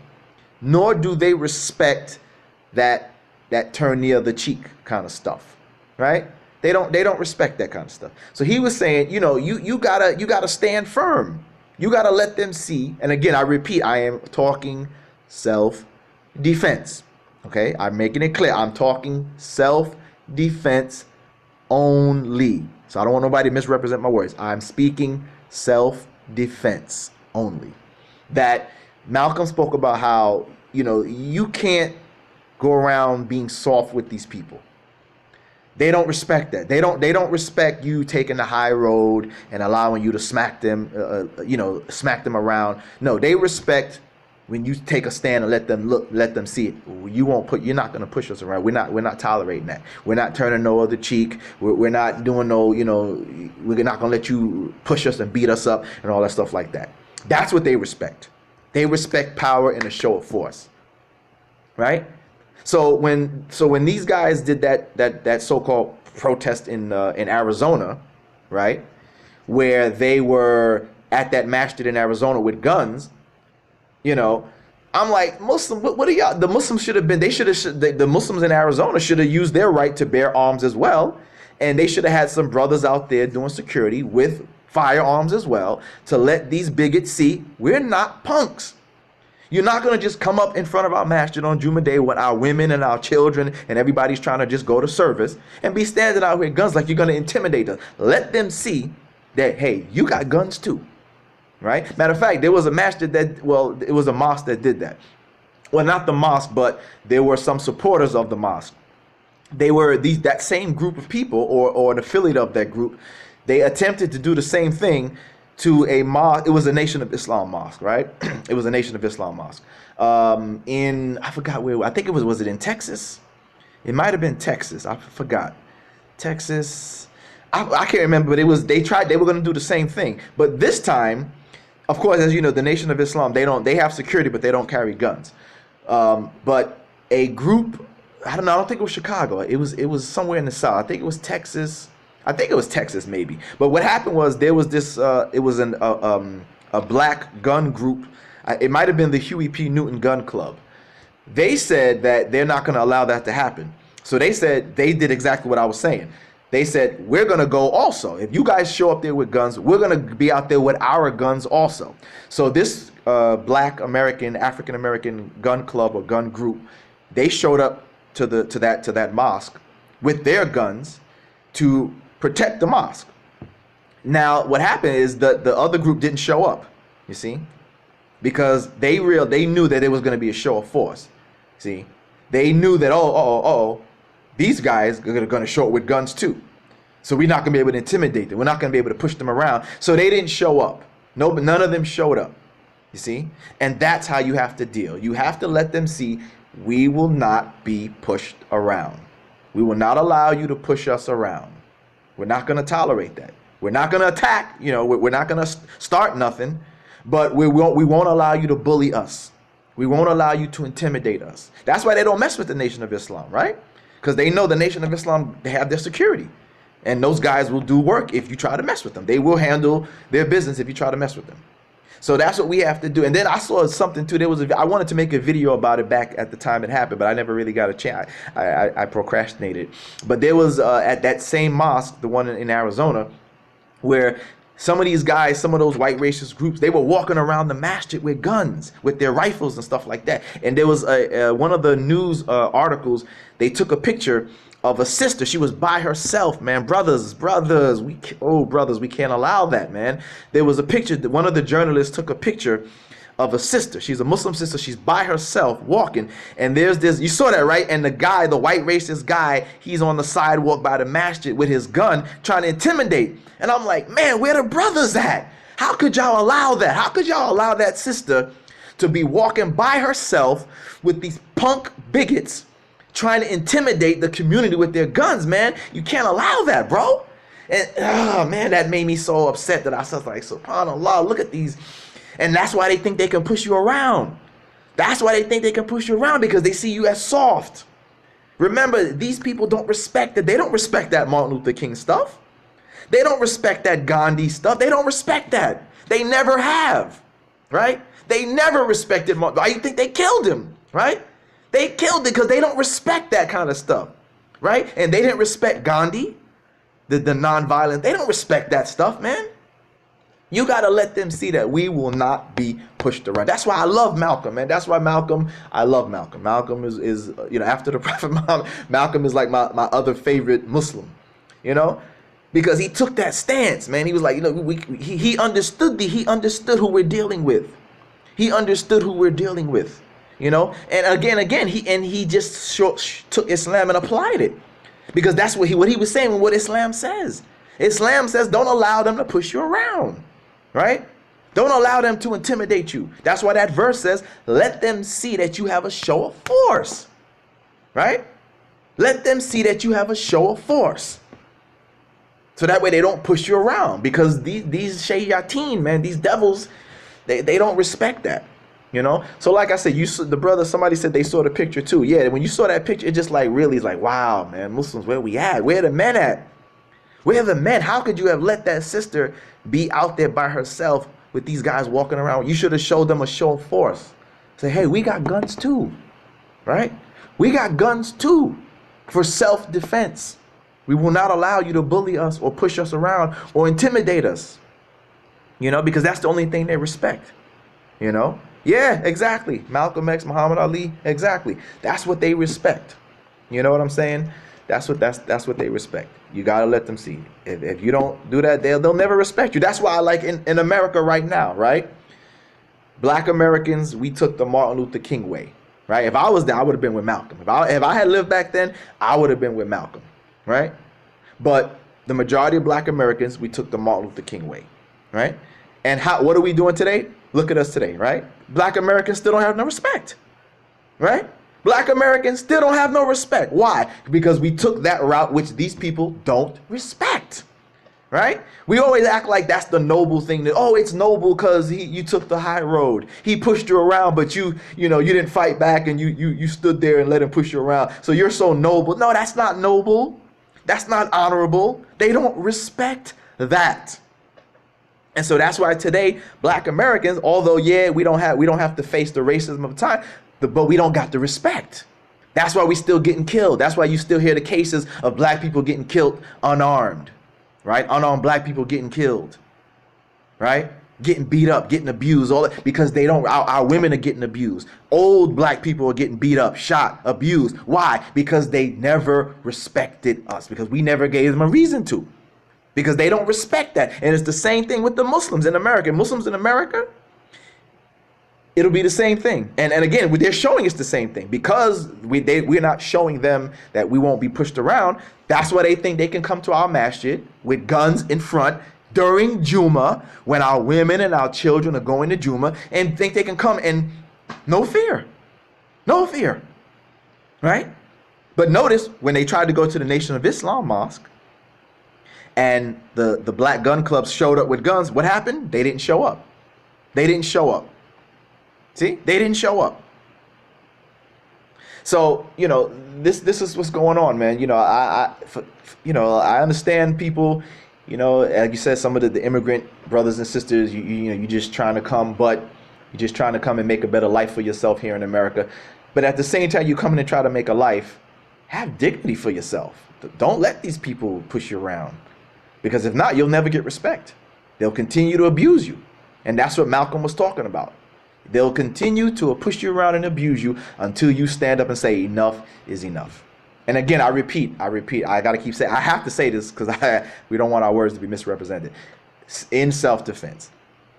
Speaker 1: nor do they respect that turn near the cheek kind of stuff, right? They don't respect that kind of stuff. So he was saying, you gotta stand firm. You gotta let them see. And again, I repeat, I am talking self-defense. Okay, I'm making it clear. I'm talking self-defense only. So I don't want nobody to misrepresent my words. I'm speaking self-defense only. That Malcolm spoke about how, you can't go around being soft with these people. They don't respect that. They don't respect you taking the high road and allowing you to smack them, smack them around. No, they respect when you take a stand and let them see it. You're not going to push us around. We're not tolerating that. We're not turning no other cheek. We're not doing we're not going to let you push us and beat us up and all that stuff like that. That's what they respect. They respect power and a show of force, right? So when these guys did that so-called protest in Arizona, right, where they were at that masjid in Arizona with guns, I'm like, Muslim, what are y'all? The Muslims should have been. The Muslims in Arizona should have used their right to bear arms as well, and they should have had some brothers out there doing security with firearms as well to let these bigots see we're not punks. You're not going to just come up in front of our masjid on Juma Day with our women and our children and everybody's trying to just go to service and be standing out with guns like you're going to intimidate us. Let them see that, hey, you got guns too, right? Matter of fact, there was a masjid it was a mosque that did that. Well, not the mosque, but there were some supporters of the mosque. They were that same group of people or an affiliate of that group. They attempted to do the same thing to a mosque. It was a Nation of Islam mosque, right? It was a Nation of Islam mosque. I forgot where. I think was it in Texas? It might have been Texas. I forgot. Texas. I can't remember, but they were going to do the same thing. But this time, of course, as you know, the Nation of Islam, they have security, but they don't carry guns. But a group, I don't think it was Chicago. It was somewhere in the South. I think it was Texas. I think it was Texas, maybe. But what happened was there was this. It was a black gun group. It might have been the Huey P. Newton Gun Club. They said that they're not going to allow that to happen. So they did exactly what I was saying. They said, we're going to go also. If you guys show up there with guns, we're going to be out there with our guns also. So this black African American gun club or gun group, they showed up to that mosque with their guns to protect the mosque. Now, what happened is the other group didn't show up, you see, because they knew that it was going to be a show of force. See, they knew that, these guys are going to show up with guns too. So we're not going to be able to intimidate them. We're not going to be able to push them around. So they didn't show up. None of them showed up, you see, and that's how you have to deal. You have to let them see we will not be pushed around. We will not allow you to push us around. We're not going to tolerate that. We're not going to attack. We're not going to start nothing, but we won't allow you to bully us. We won't allow you to intimidate us. That's why they don't mess with the Nation of Islam, right? Because they know the Nation of Islam, they have their security, And those guys will do work if you try to mess with them. They will handle their business if you try to mess with them. So that's what we have to do. And then I saw something too. I wanted to make a video about it back at the time it happened, but I never really got a chance. I procrastinated. But there was at that same mosque, the one in Arizona, where some of these guys, some of those white racist groups, they were walking around the masjid with guns, with their rifles and stuff like that. And there was one of the news articles, they took a picture of a sister. She was by herself, man. Brothers, we can't allow that, man. There was a picture that one of the journalists took a picture of a sister. She's a Muslim sister. She's by herself walking. And there's this, you saw that, right? And the guy, the white racist guy, he's on the sidewalk by the masjid with his gun trying to intimidate. And I'm like, man, where the brothers at? How could y'all allow that? How could y'all allow that sister to be walking by herself with these punk bigots trying to intimidate the community with their guns, man? You can't allow that, bro. And oh man, that made me so upset that I was like, subhanAllah, look at these. And that's why they think they can push you around. That's why they think they can push you around, because they see you as soft. Remember, these people don't respect it. They don't respect that Martin Luther King stuff. They don't respect that Gandhi stuff. They don't respect that. They never have, right? They never respected Martin. Why do you think they killed him, right? They killed it because they don't respect that kind of stuff, right? And they didn't respect Gandhi, the nonviolent. They don't respect that stuff, man. You got to let them see that we will not be pushed around. That's why I love Malcolm, man. That's why I love Malcolm. Malcolm is you know, after the Prophet Muhammad, Malcolm is like my other favorite Muslim, you know, because he took that stance, man. He was like, you know, he understood who we're dealing with. He understood who we're dealing with, you know. And again, he just took Islam and applied it, because that's what he was saying. What Islam says. Islam says, don't allow them to push you around. Right? Don't allow them to intimidate you. That's why that verse says, let them see that you have a show of force. Right? Let them see that you have a show of force. So that way they don't push you around, because these shayateen, man, these devils, they don't respect that. You know? So like I said, somebody said they saw the picture too. Yeah, when you saw that picture, it just like really is like, wow, man, Muslims, where we at? Where the men at? Where are the men? How could you have let that sister be out there by herself with these guys walking around? You should have showed them a show of force. Say, hey, we got guns too, right? We got guns too for self-defense. We will not allow you to bully us or push us around or intimidate us, you know, because that's the only thing they respect, you know? Yeah, exactly. Malcolm X, Muhammad Ali, exactly. That's what they respect. You know what I'm saying? That's what they respect. You gotta let them see. If you don't do that, they'll never respect you. That's why I like in America right now, right? Black Americans, we took the Martin Luther King way, right? If I was there, I would have been with Malcolm. If I had lived back then, I would have been with Malcolm, right? But the majority of Black Americans, we took the Martin Luther King way, right? And what are we doing today? Look at us today, right? Black Americans still don't have no respect, right? Black Americans still don't have no respect. Why? Because we took that route which these people don't respect, right? We always act like that's the noble thing. That, oh, it's noble because you took the high road. He pushed you around, but you didn't fight back, and you stood there and let him push you around. So you're so noble. No, that's not noble. That's not honorable. They don't respect that. And so that's why today, Black Americans, although yeah, we don't have to face the racism of the time, but we don't got the respect. That's why we still getting killed. That's why you still hear the cases of Black people getting killed unarmed, right? Unarmed Black people getting killed, right? Getting beat up, getting abused, all that, because they don't. Our women are getting abused. Old Black people are getting beat up, shot, abused. Why? Because they never respected us. Because we never gave them a reason to. Because they don't respect that. And it's the same thing with the Muslims in America. Muslims in America, it'll be the same thing. And again, they're showing us the same thing, because we're not showing them that we won't be pushed around. That's why they think they can come to our masjid with guns in front during Juma, when our women and our children are going to Juma, and think they can come and no fear, right? But notice when they tried to go to the Nation of Islam mosque, and the black gun clubs showed up with guns, what happened? They didn't show up. See, they didn't show up. So, this is what's going on, man. I understand people, like you said, some of the immigrant brothers and sisters, you're just trying to come, but you're just trying to come and make a better life for yourself here in America. But at the same time, you come in and try to make a life, have dignity for yourself. Don't let these people push you around, because if not, you'll never get respect. They'll continue to abuse you. And that's what Malcolm was talking about. They'll continue to push you around and abuse you until you stand up and say enough is enough. And again, I repeat, I got to keep saying, I have to say this because we don't want our words to be misrepresented. In self-defense,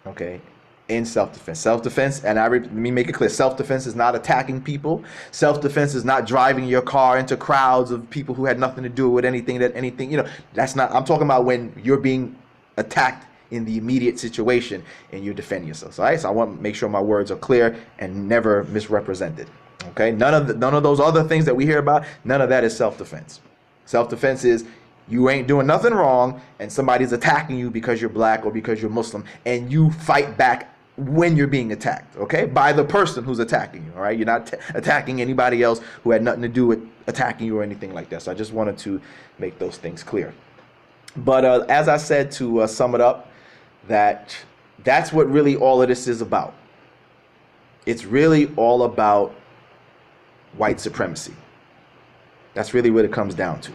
Speaker 1: okay? In self-defense. Self-defense, and let me make it clear, self-defense is not attacking people. Self-defense is not driving your car into crowds of people who had nothing to do with anything, that's not, I'm talking about when you're being attacked in the immediate situation and you're defending yourself. All right, so I want to make sure my words are clear and never misrepresented. Okay, none of those other things that we hear about, none of that is self-defense. Self-defense is you ain't doing nothing wrong and somebody's attacking you because you're black or because you're Muslim, and you fight back when you're being attacked, okay, by the person who's attacking you. All right, you're not attacking anybody else who had nothing to do with attacking you or anything like that. So I just wanted to make those things clear. But as I said, to sum it up, that's what really all of this is about. It's really all about white supremacy. That's really what it comes down to.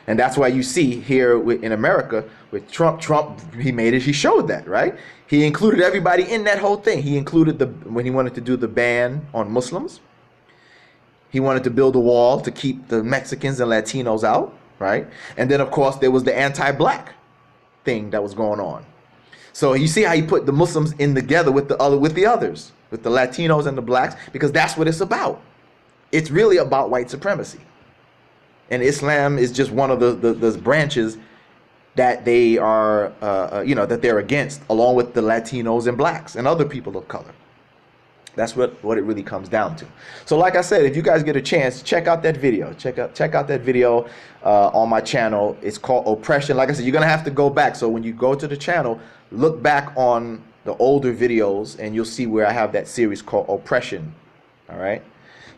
Speaker 1: And that's why you see here in America with Trump, he showed that, right? He included everybody in that whole thing. He included when he wanted to do the ban on Muslims. He wanted to build a wall to keep the Mexicans and Latinos out, right? And then of course there was the anti-black thing that was going on. So you see how he put the Muslims in together with the others, with the Latinos and the blacks, because that's what it's about. It's really about white supremacy. And Islam is just one of the branches that they are, that they're against, along with the Latinos and blacks and other people of color. That's what it really comes down to. So like I said, if you guys get a chance, check out that video. Check out that video on my channel. It's called Oppression. Like I said, you're going to have to go back. So when you go to the channel, look back on the older videos and you'll see where I have that series called Oppression. All right.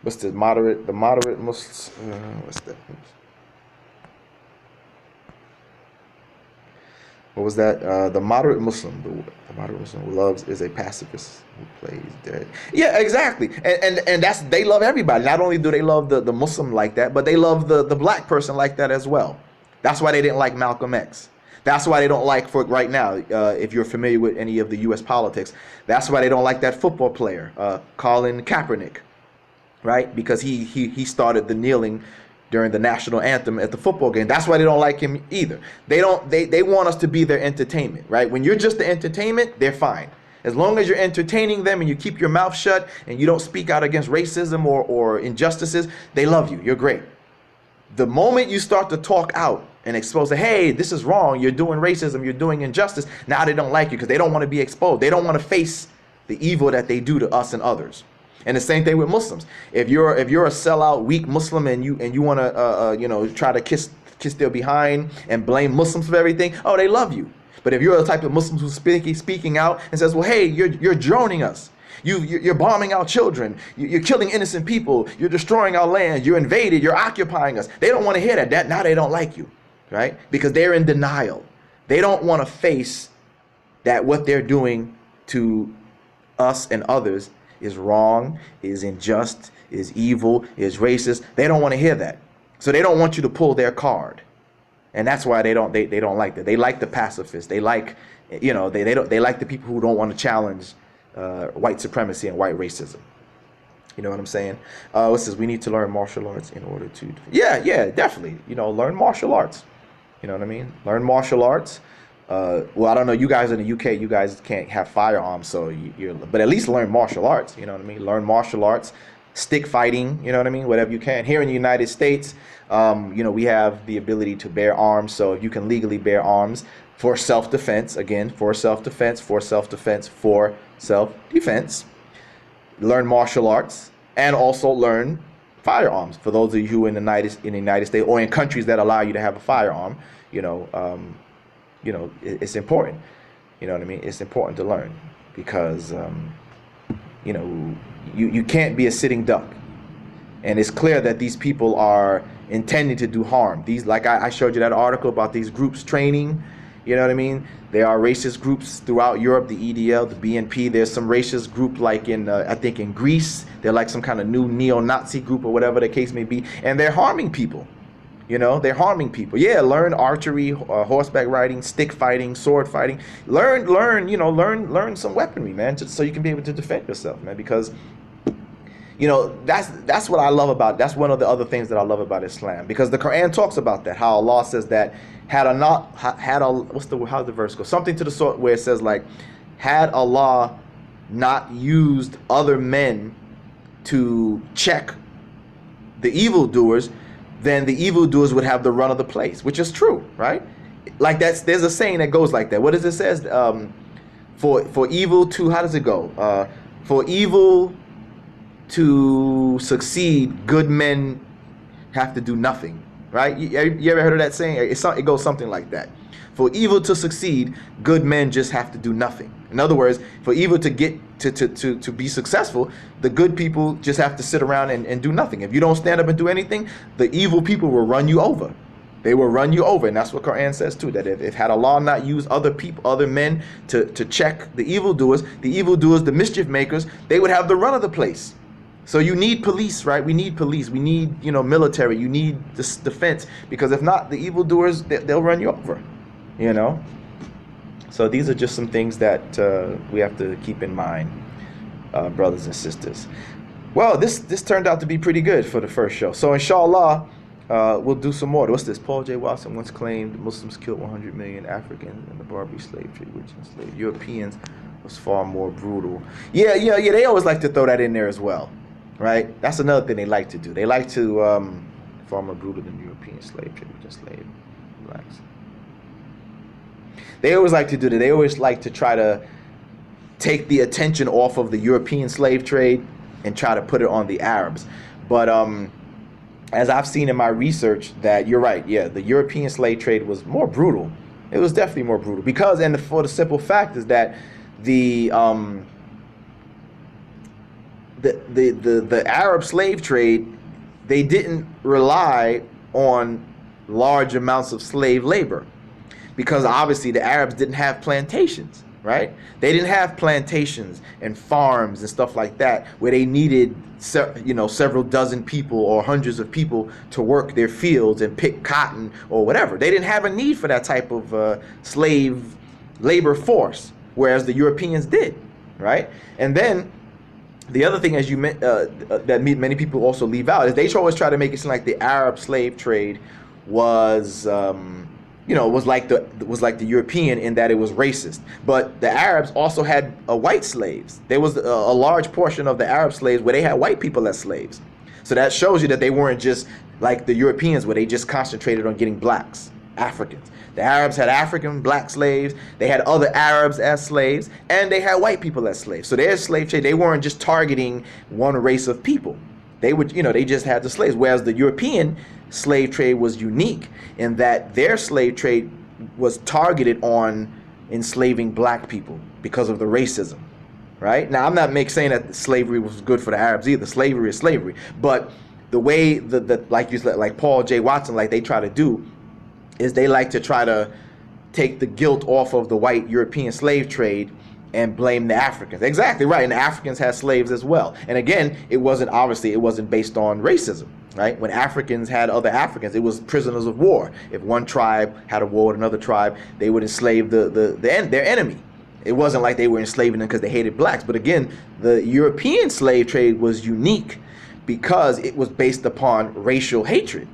Speaker 1: What's the moderate Muslims? What's that? What was that? The moderate Muslim. The moderate Muslim who loves is a pacifist who plays dead. Yeah, exactly. And that's, they love everybody. Not only do they love the Muslim like that, but they love the black person like that as well. That's why they didn't like Malcolm X. That's why they don't like, for right now, if you're familiar with any of the U.S. politics, that's why they don't like that football player, Colin Kaepernick, right? Because he started the kneeling during the national anthem at the football game. That's why they don't like him either. They want us to be their entertainment, right? When you're just the entertainment, they're fine. As long as you're entertaining them and you keep your mouth shut and you don't speak out against racism or injustices, they love you. You're great. The moment you start to talk out and expose that, hey, this is wrong, you're doing racism, you're doing injustice, now they don't like you because they don't want to be exposed. They don't want to face the evil that they do to us and others. And the same thing with Muslims. If you're a sellout, weak Muslim and you want to try to kiss their behind and blame Muslims for everything, oh, they love you. But if you're the type of Muslims who's speaking out and says, well, hey, you're droning us. You're bombing our children. You're killing innocent people. You're destroying our land. You're invaded. You're occupying us. They don't want to hear that. Now they don't like you, right? Because they're in denial. They don't want to face that what they're doing to us and others is wrong, is unjust, is evil, is racist. They don't want to hear that. So they don't want you to pull their card. And that's why they don't like that. They like the pacifists. They like, they like the people who don't want to challenge white supremacy and white racism. You know what I'm saying? It says we need to learn martial arts in order to. Yeah, definitely. Learn martial arts. You know what I mean? Learn martial arts. Well, I don't know. You guys in the UK, you guys can't have firearms, so but at least learn martial arts. You know what I mean? Learn martial arts, stick fighting. You know what I mean? Whatever you can. Here in the United States, we have the ability to bear arms, so you can legally bear arms for self-defense. Again, for self-defense, for self-defense, for self-defense. Learn martial arts and also learn firearms for those of you who are in the United States or in countries that allow you to have a firearm. It's important. You know what I mean? It's important to learn because, you can't be a sitting duck. And it's clear that these people are intending to do harm. These, like I showed you that article about these groups training, you know what I mean? There are racist groups throughout Europe, the EDL, the BNP. There's some racist group like in, I think in Greece, they're like some kind of new neo-Nazi group or whatever the case may be. And they're harming people. You know, they're harming people. Yeah, learn archery, horseback riding, stick fighting, sword fighting. Learn some weaponry, man, just so you can be able to defend yourself, man. Because, you know, that's what I love about. That's one of the other things that I love about Islam, because the Quran talks about that. How Allah says that how's the verse go? Something to the sort where it says like, had Allah not used other men to check the evildoers, then the evildoers would have the run of the place, which is true, right? Like there's a saying that goes like that. What does it says? For evil to, how does it go? For evil to succeed, good men have to do nothing, right? You ever heard of that saying? It goes something like that. For evil to succeed, good men just have to do nothing. In other words, for evil to get to be successful, the good people just have to sit around and do nothing. If you don't stand up and do anything, the evil people will run you over. They will run you over. And that's what Quran says too, that if had Allah not used other people, other men to check the evildoers, the mischief makers, they would have the run of the place. So you need police, right? We need police. We need, military. You need this defense, because if not, the evildoers, they'll run you over, So these are just some things that we have to keep in mind, brothers and sisters. Well, this turned out to be pretty good for the first show. So inshallah, we'll do some more. What's this? Paul J. Watson once claimed Muslims killed 100 million Africans in the Barbary slave trade, which enslaved Europeans was far more brutal. Yeah. They always like to throw that in there as well, right? That's another thing they like to do. They like to far more brutal than European slave trade, which enslaved blacks. They always like to do that. They always like to try to take the attention off of the European slave trade and try to put it on the Arabs. But as I've seen in my research, that you're right. Yeah, the European slave trade was more brutal. It was definitely more brutal because, and for the simple fact is that the Arab slave trade, they didn't rely on large amounts of slave labor. Because obviously the Arabs didn't have plantations, right? They didn't have plantations and farms and stuff like that where they needed, several dozen people or hundreds of people to work their fields and pick cotton or whatever. They didn't have a need for that type of slave labor force, whereas the Europeans did, right? And then the other thing, as you that many people also leave out, is they always try to make it seem like the Arab slave trade was was like the European in that it was racist. But the Arabs also had white slaves. There was a large portion of the Arab slaves where they had white people as slaves. So that shows you that they weren't just like the Europeans where they just concentrated on getting blacks, Africans. The Arabs had African black slaves, they had other Arabs as slaves, and they had white people as slaves. So their slave trade, they weren't just targeting one race of people. They would, they just had the slaves. Whereas the European slave trade was unique in that their slave trade was targeted on enslaving black people because of the racism, right? Now, I'm not saying that slavery was good for the Arabs either. Slavery is slavery. But the way like you said, like Paul J. Watson, like they try to do, is they like to try to take the guilt off of the white European slave trade and blame the Africans. Exactly right. And the Africans had slaves as well. And again, it wasn't based on racism, right? When Africans had other Africans, it was prisoners of war. If one tribe had a war with another tribe, they would enslave their enemy. It wasn't like they were enslaving them because they hated blacks. But again, the European slave trade was unique because it was based upon racial hatred,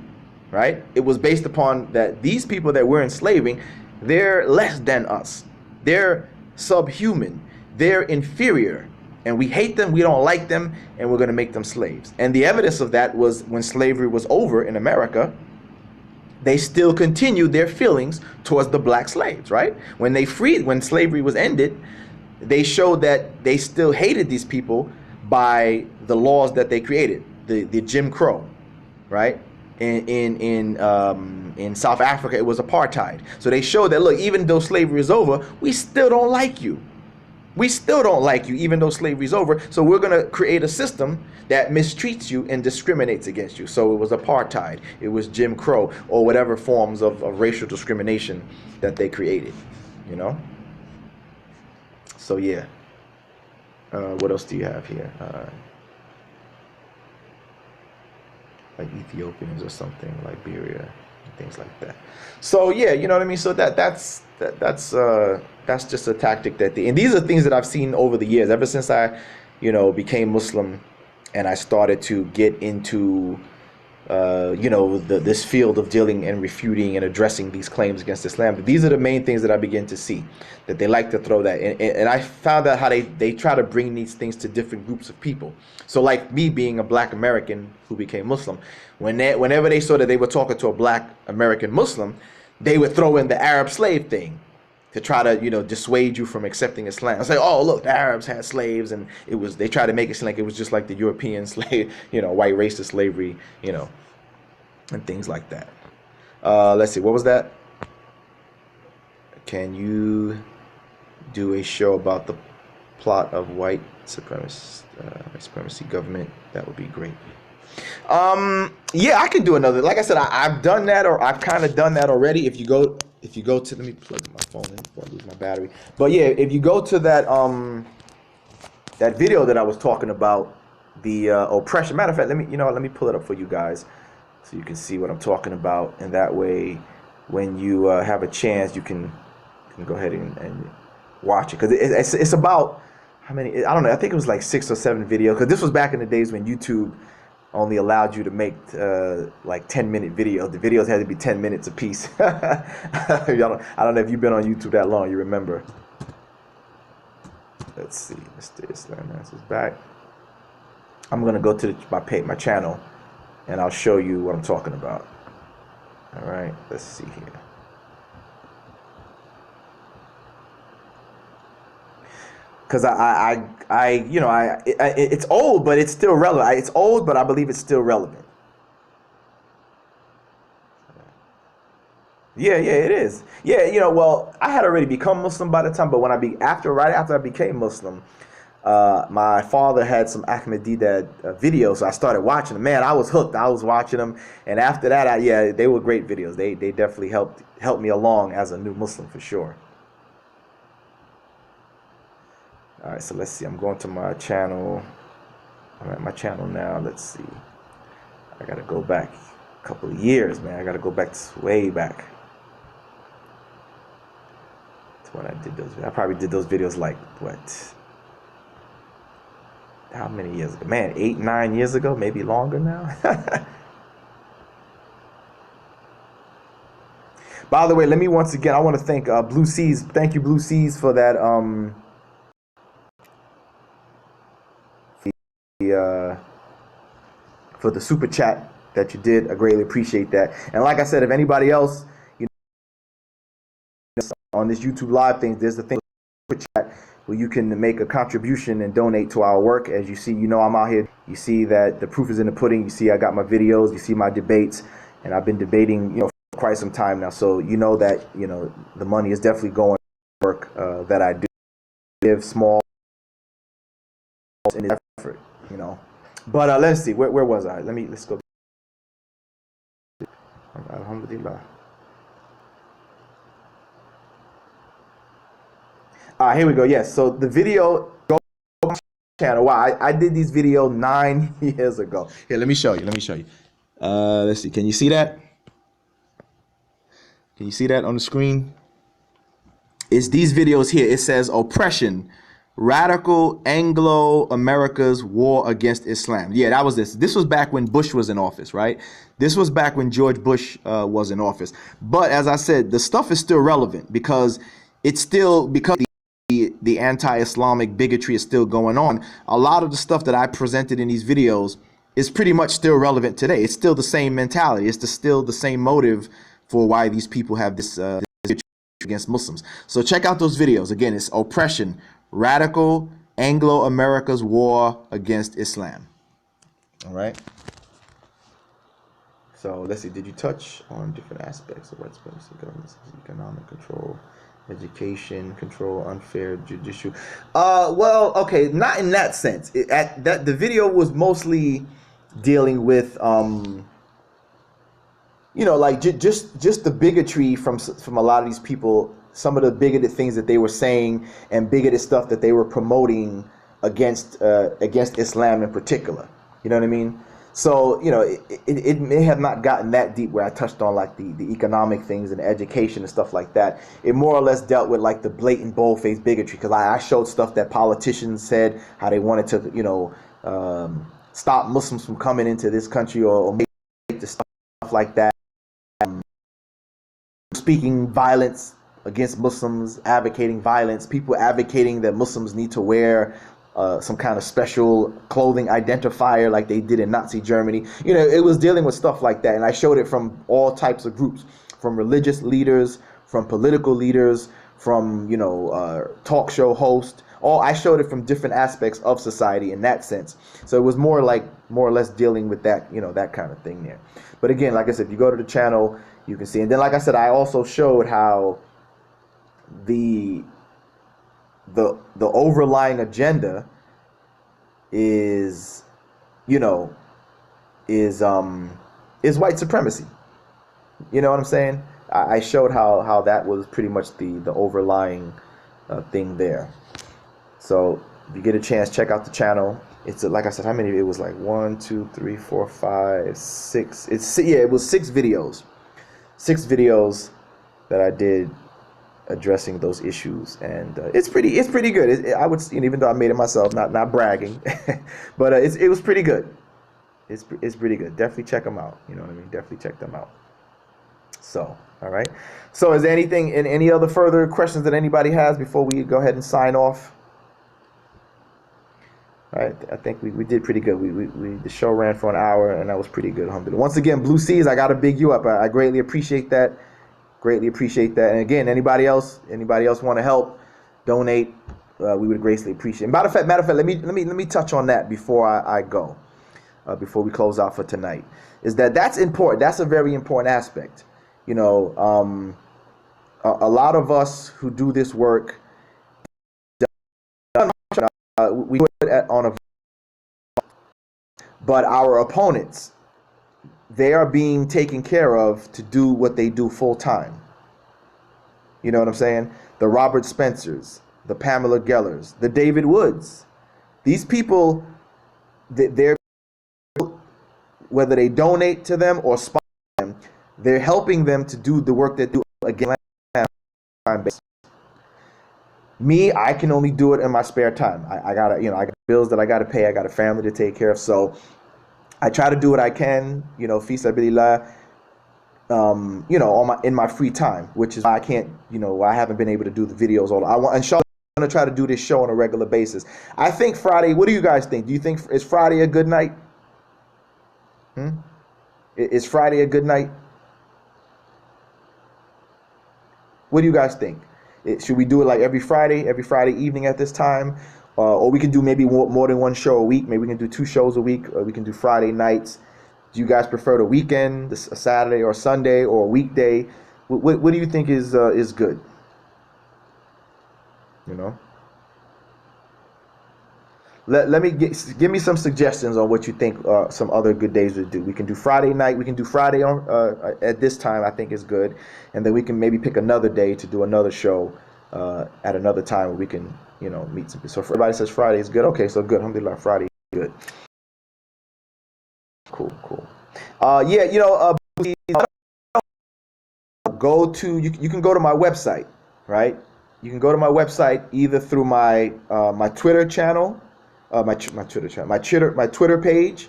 Speaker 1: right? It was based upon that these people that we're enslaving, they're less than us. They're subhuman, they're inferior, and we hate them, we don't like them, and we're going to make them slaves. And the evidence of that was when slavery was over in America, they still continued their feelings towards the black slaves, right? When slavery was ended, they showed that they still hated these people by the laws that they created, the Jim Crow, right? In South Africa, it was apartheid. So they showed that, look, even though slavery is over, we still don't like you. We still don't like you, even though slavery's over. So we're going to create a system that mistreats you and discriminates against you. So it was apartheid, it was Jim Crow, or whatever forms of racial discrimination that they created, you know? So yeah. What else do you have here? Like Ethiopians or something, Liberia, things like that. So yeah, you know what I mean. So that's just a tactic and these are things that I've seen over the years, ever since I, became Muslim, and I started to get into, this field of dealing and refuting and addressing these claims against Islam. These are the main things that I begin to see, that they like to throw that. And I found out how they try to bring these things to different groups of people. So like me being a black American who became Muslim, whenever they saw that they were talking to a black American Muslim, they would throw in the Arab slave thing to try to, dissuade you from accepting Islam. I say, oh, look, the Arabs had slaves, and they tried to make it seem like it was just like the European slave, white racist slavery, and things like that. Let's see, what was that? Can you do a show about the plot of white supremacy government? That would be great. Yeah, I can do another. Like I said, I've done that, or I've kind of done that already. If you go to, let me plug my phone in before I lose my battery. But yeah, if you go to that that video that I was talking about, the oppression. Matter of fact, let me pull it up for you guys so you can see what I'm talking about, and that way, when you have a chance, you can go ahead and watch it, because it's about how many? I don't know. I think it was like 6 or 7 videos, because this was back in the days when YouTube only allowed you to make like 10-minute videos. The videos had to be 10 minutes a piece. I don't know if you've been on YouTube that long, you remember. Let's see, Mr. Islam Answers Back. I'm gonna go to my channel, and I'll show you what I'm talking about. All right, let's see here. Because it's old, but it's still relevant. It's old, but I believe it's still relevant. Yeah, it is. Yeah, well, I had already become Muslim by the time, but right after I became Muslim, my father had some Ahmadiyya videos, so I started watching them. Man, I was hooked. I was watching them, and after that, they were great videos. They definitely helped me along as a new Muslim for sure. All right, so let's see. I'm going to my channel. I'm at my channel now. Let's see. I gotta go back a couple of years, man. I gotta go back way back to when I did those. I probably did those videos like what? How many years ago? Man, 8, 9 years ago, maybe longer now. By the way, let me once again. I want to thank Blue Seas. Thank you, Blue Seas, for that. For the super chat that you did. I greatly appreciate that. And like I said, if anybody else, on this YouTube live thing, there's the thing super chat where you can make a contribution and donate to our work. As you see, I'm out here. You see that the proof is in the pudding. You see I got my videos. You see my debates, and I've been debating, for quite some time now. So that the money is definitely going to work that I do. Give small in the effort, But let's see, where was I? Let's go. Alhamdulillah. Here we go. Yes. So the video, go to my channel. Wow, I did these videos 9 years ago. Here, let me show you. Let's see. Can you see that? Can you see that on the screen? It's these videos here. It says oppression. Radical Anglo-America's war against Islam. Yeah, that was this. This was back when Bush was in office, right? This was back when George Bush was in office. But as I said, the stuff is still relevant because the anti-Islamic bigotry is still going on. A lot of the stuff that I presented in these videos is pretty much still relevant today. It's still the same mentality. It's still the same motive for why these people have this bigotry against Muslims. So check out those videos. Again, it's oppression. Radical Anglo-America's war against Islam. All right. So let's see. Did you touch on different aspects of white supremacy, government, economic control, Education, control, unfair judicial. Well, okay, not in that sense. At that, the video was mostly dealing with, like just the bigotry from a lot of these people. Some of the bigoted things that they were saying and bigoted stuff that they were promoting against Islam in particular. You know what I mean? So, it may have not gotten that deep where I touched on like the economic things and education and stuff like that. It more or less dealt with like the blatant bold-faced bigotry, because I showed stuff that politicians said, how they wanted to, stop Muslims from coming into this country, or make the stuff like that. Speaking violence against Muslims, advocating violence, people advocating that Muslims need to wear some kind of special clothing identifier like they did in Nazi Germany. It was dealing with stuff like that. And I showed it from all types of groups, from religious leaders, from political leaders, from, talk show hosts. I showed it from different aspects of society in that sense. So it was more or less dealing with that, that kind of thing there. But again, like I said, if you go to the channel, you can see. And then, like I said, I also showed how the overlying agenda is white supremacy. You know what I'm saying? I showed how that was pretty much the overlying thing there. So if you get a chance, check out the channel. It's like I said, how many? It was like 1, 2, 3, 4, 5, 6. It was 6 videos. 6 videos that I did addressing those issues, and it's pretty good. I would, even though I made it myself, not bragging, but it was pretty good. It's pretty good. Definitely check them out. You know what I mean? Definitely check them out. So, all right. So, is there any other further questions that anybody has before we go ahead and sign off? All right, I think we did pretty good. The show ran for an hour, and that was pretty good. Alhamdulillah. Once again, Blue Seas, I got to big you up. I greatly appreciate that. Greatly appreciate that. And again, anybody else want to help, donate, we would greatly appreciate it. Matter of fact, let me touch on that before I go, before we close out for tonight. Is that's important? That's a very important aspect. A lot of us who do this work, we do it on a, but our opponents, they are being taken care of to do what they do full time. You know what I'm saying? The Robert Spencers, the Pamela Gellers, the David Woods. These people, they're, whether they donate to them or sponsor them, they're helping them to do the work that they do again. Me, I can only do it in my spare time. I got bills that I gotta pay. I got a family to take care of. So I try to do what I can, fi sabilillah, in my free time, which is why I can't, I haven't been able to do the videos all. Inshallah, I'm gonna try to do this show on a regular basis. I think Friday. What do you guys think? Do you think is Friday a good night? Is Friday a good night? What do you guys think? Should we do it like every Friday evening at this time? Or we can do maybe more than one show a week. Maybe we can do 2 shows a week, or we can do Friday nights. Do you guys prefer the weekend, a Saturday or Sunday, or a weekday? What do you think is good? Let me give me some suggestions on what you think some other good days would do. We can do Friday night. We can do Friday on at this time. I think is good, and then we can maybe pick another day to do another show at another time where we can meet some. So if everybody says Friday is good, okay, so good. Alhamdulillah, Friday is good. Cool. Go to you can go to my website, right? You can go to my website either through my my Twitter channel. My Twitter page,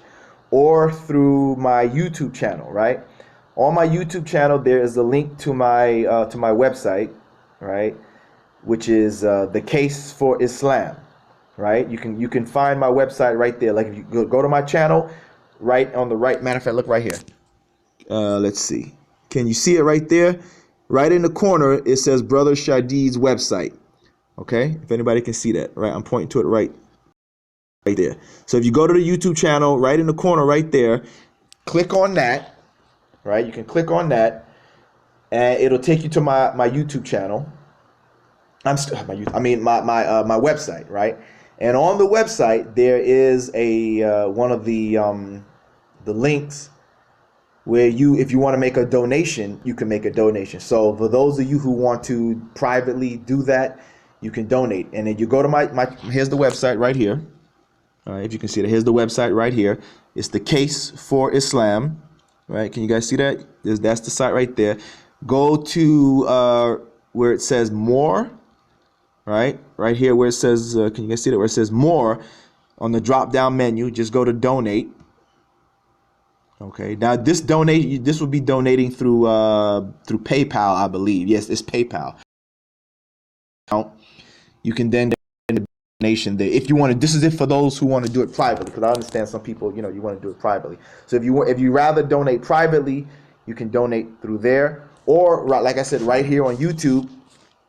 Speaker 1: or through my YouTube channel, right? On my YouTube channel, there is a link to my website, right? Which is the Case for Islam, right? You can find my website right there. Like if you go to my channel, right on the right. Matter of fact, look right here. Let's see. Can you see it right there? Right in the corner, it says Brother Shadid's website. Okay, if anybody can see that, right? I'm pointing to it right there. So if you go to the YouTube channel, right in the corner right there, click on that, right? You can click on that, and it'll take you to my YouTube channel, my website, right? And on the website there is a one of the links where if you want to make a donation, you can make a donation. So for those of you who want to privately do that, you can donate. And then you go to my here's the website right here. If you can see that, here's the website right here. It's the Case for Islam, right? Can you guys see that? That's the site right there. Go to where it says more, right? Right here where it says, can you guys see that? Where it says more on the drop-down menu, just go to donate. Okay, now this will be donating through PayPal, I believe. Yes, it's PayPal. You can then donation there if you want to. This is it for those who want to do it privately, because I understand some people, you want to do it privately. So if you rather donate privately, you can donate through there, or like I said, right here on YouTube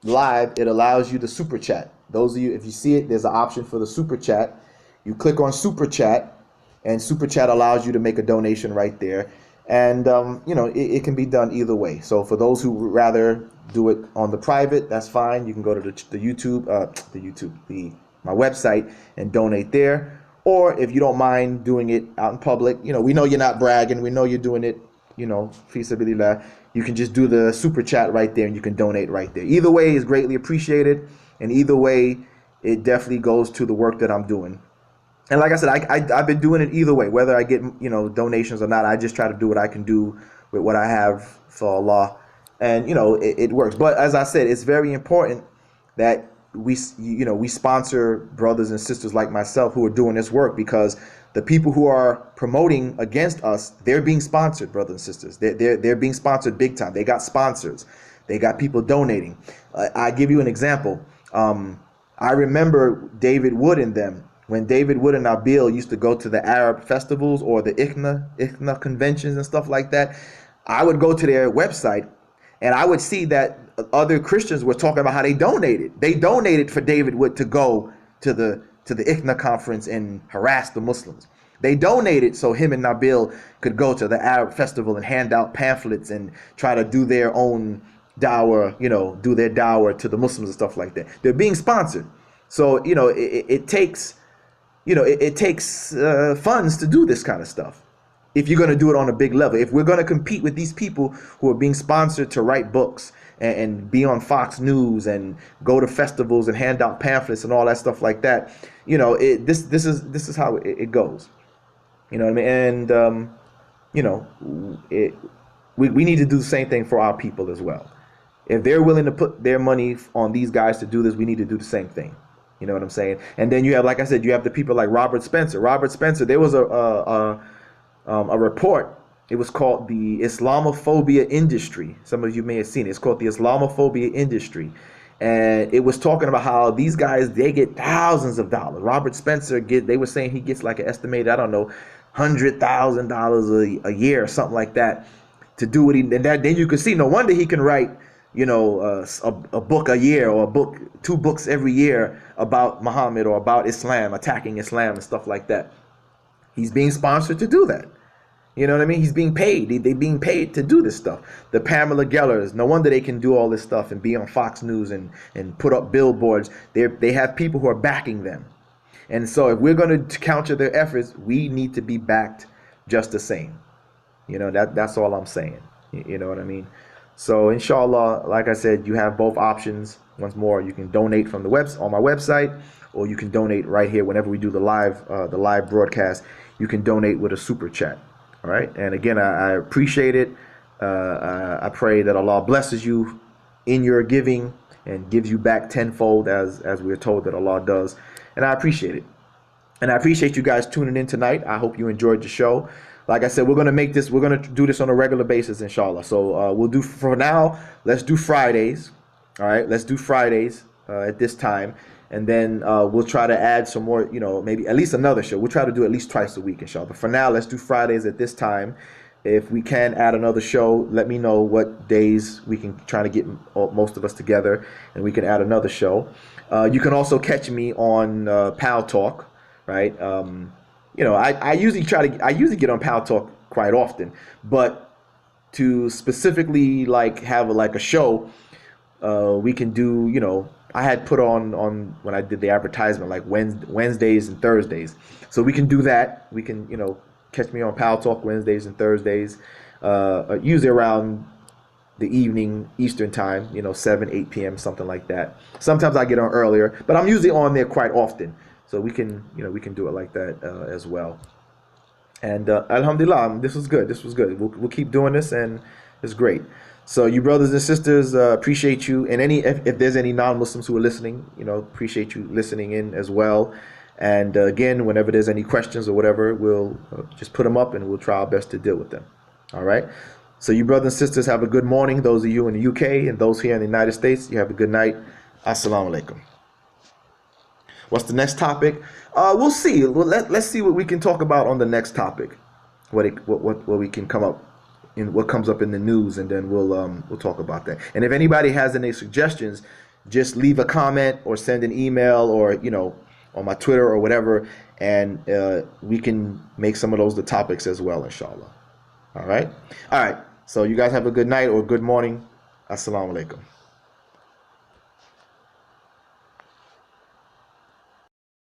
Speaker 1: Live, it allows you to super chat. Those of you, if you see it, there's an option for the super chat. You click on super chat. And Super Chat allows you to make a donation right there. And, it can be done either way. So for those who would rather do it on the private, that's fine. You can go to my website and donate there. Or if you don't mind doing it out in public, we know you're not bragging. We know you're doing it, fi sabilillah. You can just do the Super Chat right there and you can donate right there. Either way is greatly appreciated. And either way, it definitely goes to the work that I'm doing. And like I said, I've been doing it either way, whether I get donations or not. I just try to do what I can do with what I have for Allah, and it works. But as I said, it's very important that we sponsor brothers and sisters like myself who are doing this work, because the people who are promoting against us, they're being sponsored, brothers and sisters. They're being sponsored big time. They got sponsors. They got people donating. I give you an example. I remember David Wood and them. When David Wood and Nabil used to go to the Arab festivals or the ICNA conventions and stuff like that, I would go to their website and I would see that other Christians were talking about how they donated. They donated for David Wood to go to the ICNA conference and harass the Muslims. They donated so him and Nabil could go to the Arab festival and hand out pamphlets and try to do their own dawah, do their dawah to the Muslims and stuff like that. They're being sponsored. So, it takes funds to do this kind of stuff. If you're going to do it on a big level, if we're going to compete with these people who are being sponsored to write books and be on Fox News and go to festivals and hand out pamphlets and all that stuff like that, this is how it goes. You know what I mean? And we need to do the same thing for our people as well. If they're willing to put their money on these guys to do this, we need to do the same thing. You know what I'm saying? And then you have, like I said, you have the people like Robert Spencer. Robert Spencer, there was a report. It was called the Islamophobia Industry. Some of you may have seen it. It's called the Islamophobia Industry. And it was talking about how these guys, they get thousands of dollars. Robert Spencer, they were saying he gets like an estimated, I don't know, $100,000 a year or something like that to do what he, and that, then you can see, no wonder he can write, a book a year or two books every year about Muhammad or about Islam, attacking Islam and stuff like that. He's being sponsored to do that. You know what I mean? He's being paid. They're being paid to do this stuff. The Pamela Gellers, no wonder they can do all this stuff and be on Fox News and put up billboards. They have people who are backing them. And so if we're going to counter their efforts, we need to be backed just the same. That's all I'm saying. You know what I mean? So inshallah, like I said, you have both options. Once more, you can donate from the on my website, or you can donate right here whenever we do the live broadcast. You can donate with a super chat. All right. And again, I appreciate it. I pray that Allah blesses you in your giving and gives you back tenfold, as we're told that Allah does. And I appreciate it. And I appreciate you guys tuning in tonight. I hope you enjoyed the show. Like I said, we're going to do this on a regular basis, inshallah. So we'll do, for now, let's do Fridays. All right, let's do Fridays at this time. And then we'll try to add some more, maybe at least another show. We'll try to do at least twice a week, inshallah. But for now, let's do Fridays at this time. If we can add another show, let me know what days we can try to get most of us together and we can add another show. You can also catch me on Paltalk, right? I usually get on Paltalk quite often, but to specifically have a show, we can do, I had put on when I did the advertisement, like Wednesdays and Thursdays. So we can do that. We can, catch me on Paltalk Wednesdays and Thursdays, usually around the evening Eastern time, 7, 8 p.m., something like that. Sometimes I get on earlier, but I'm usually on there quite often. So we can do it like that as well. And alhamdulillah, this was good. This was good. We'll keep doing this, and it's great. So you brothers and sisters, appreciate you. And if there's any non-Muslims who are listening, appreciate you listening in as well. And again, whenever there's any questions or whatever, we'll just put them up and we'll try our best to deal with them. All right. So you brothers and sisters, have a good morning. Those of you in the UK and those here in the United States, you have a good night. Assalamu alaikum. What's the next topic? We'll see. Let's see what we can talk about on the next topic. What we can come up in, what comes up in the news, and then we'll talk about that. And if anybody has any suggestions, just leave a comment or send an email or on my Twitter or whatever, and we can make some of those the topics as well, inshallah. All right. So you guys have a good night or good morning. Assalamu alaikum.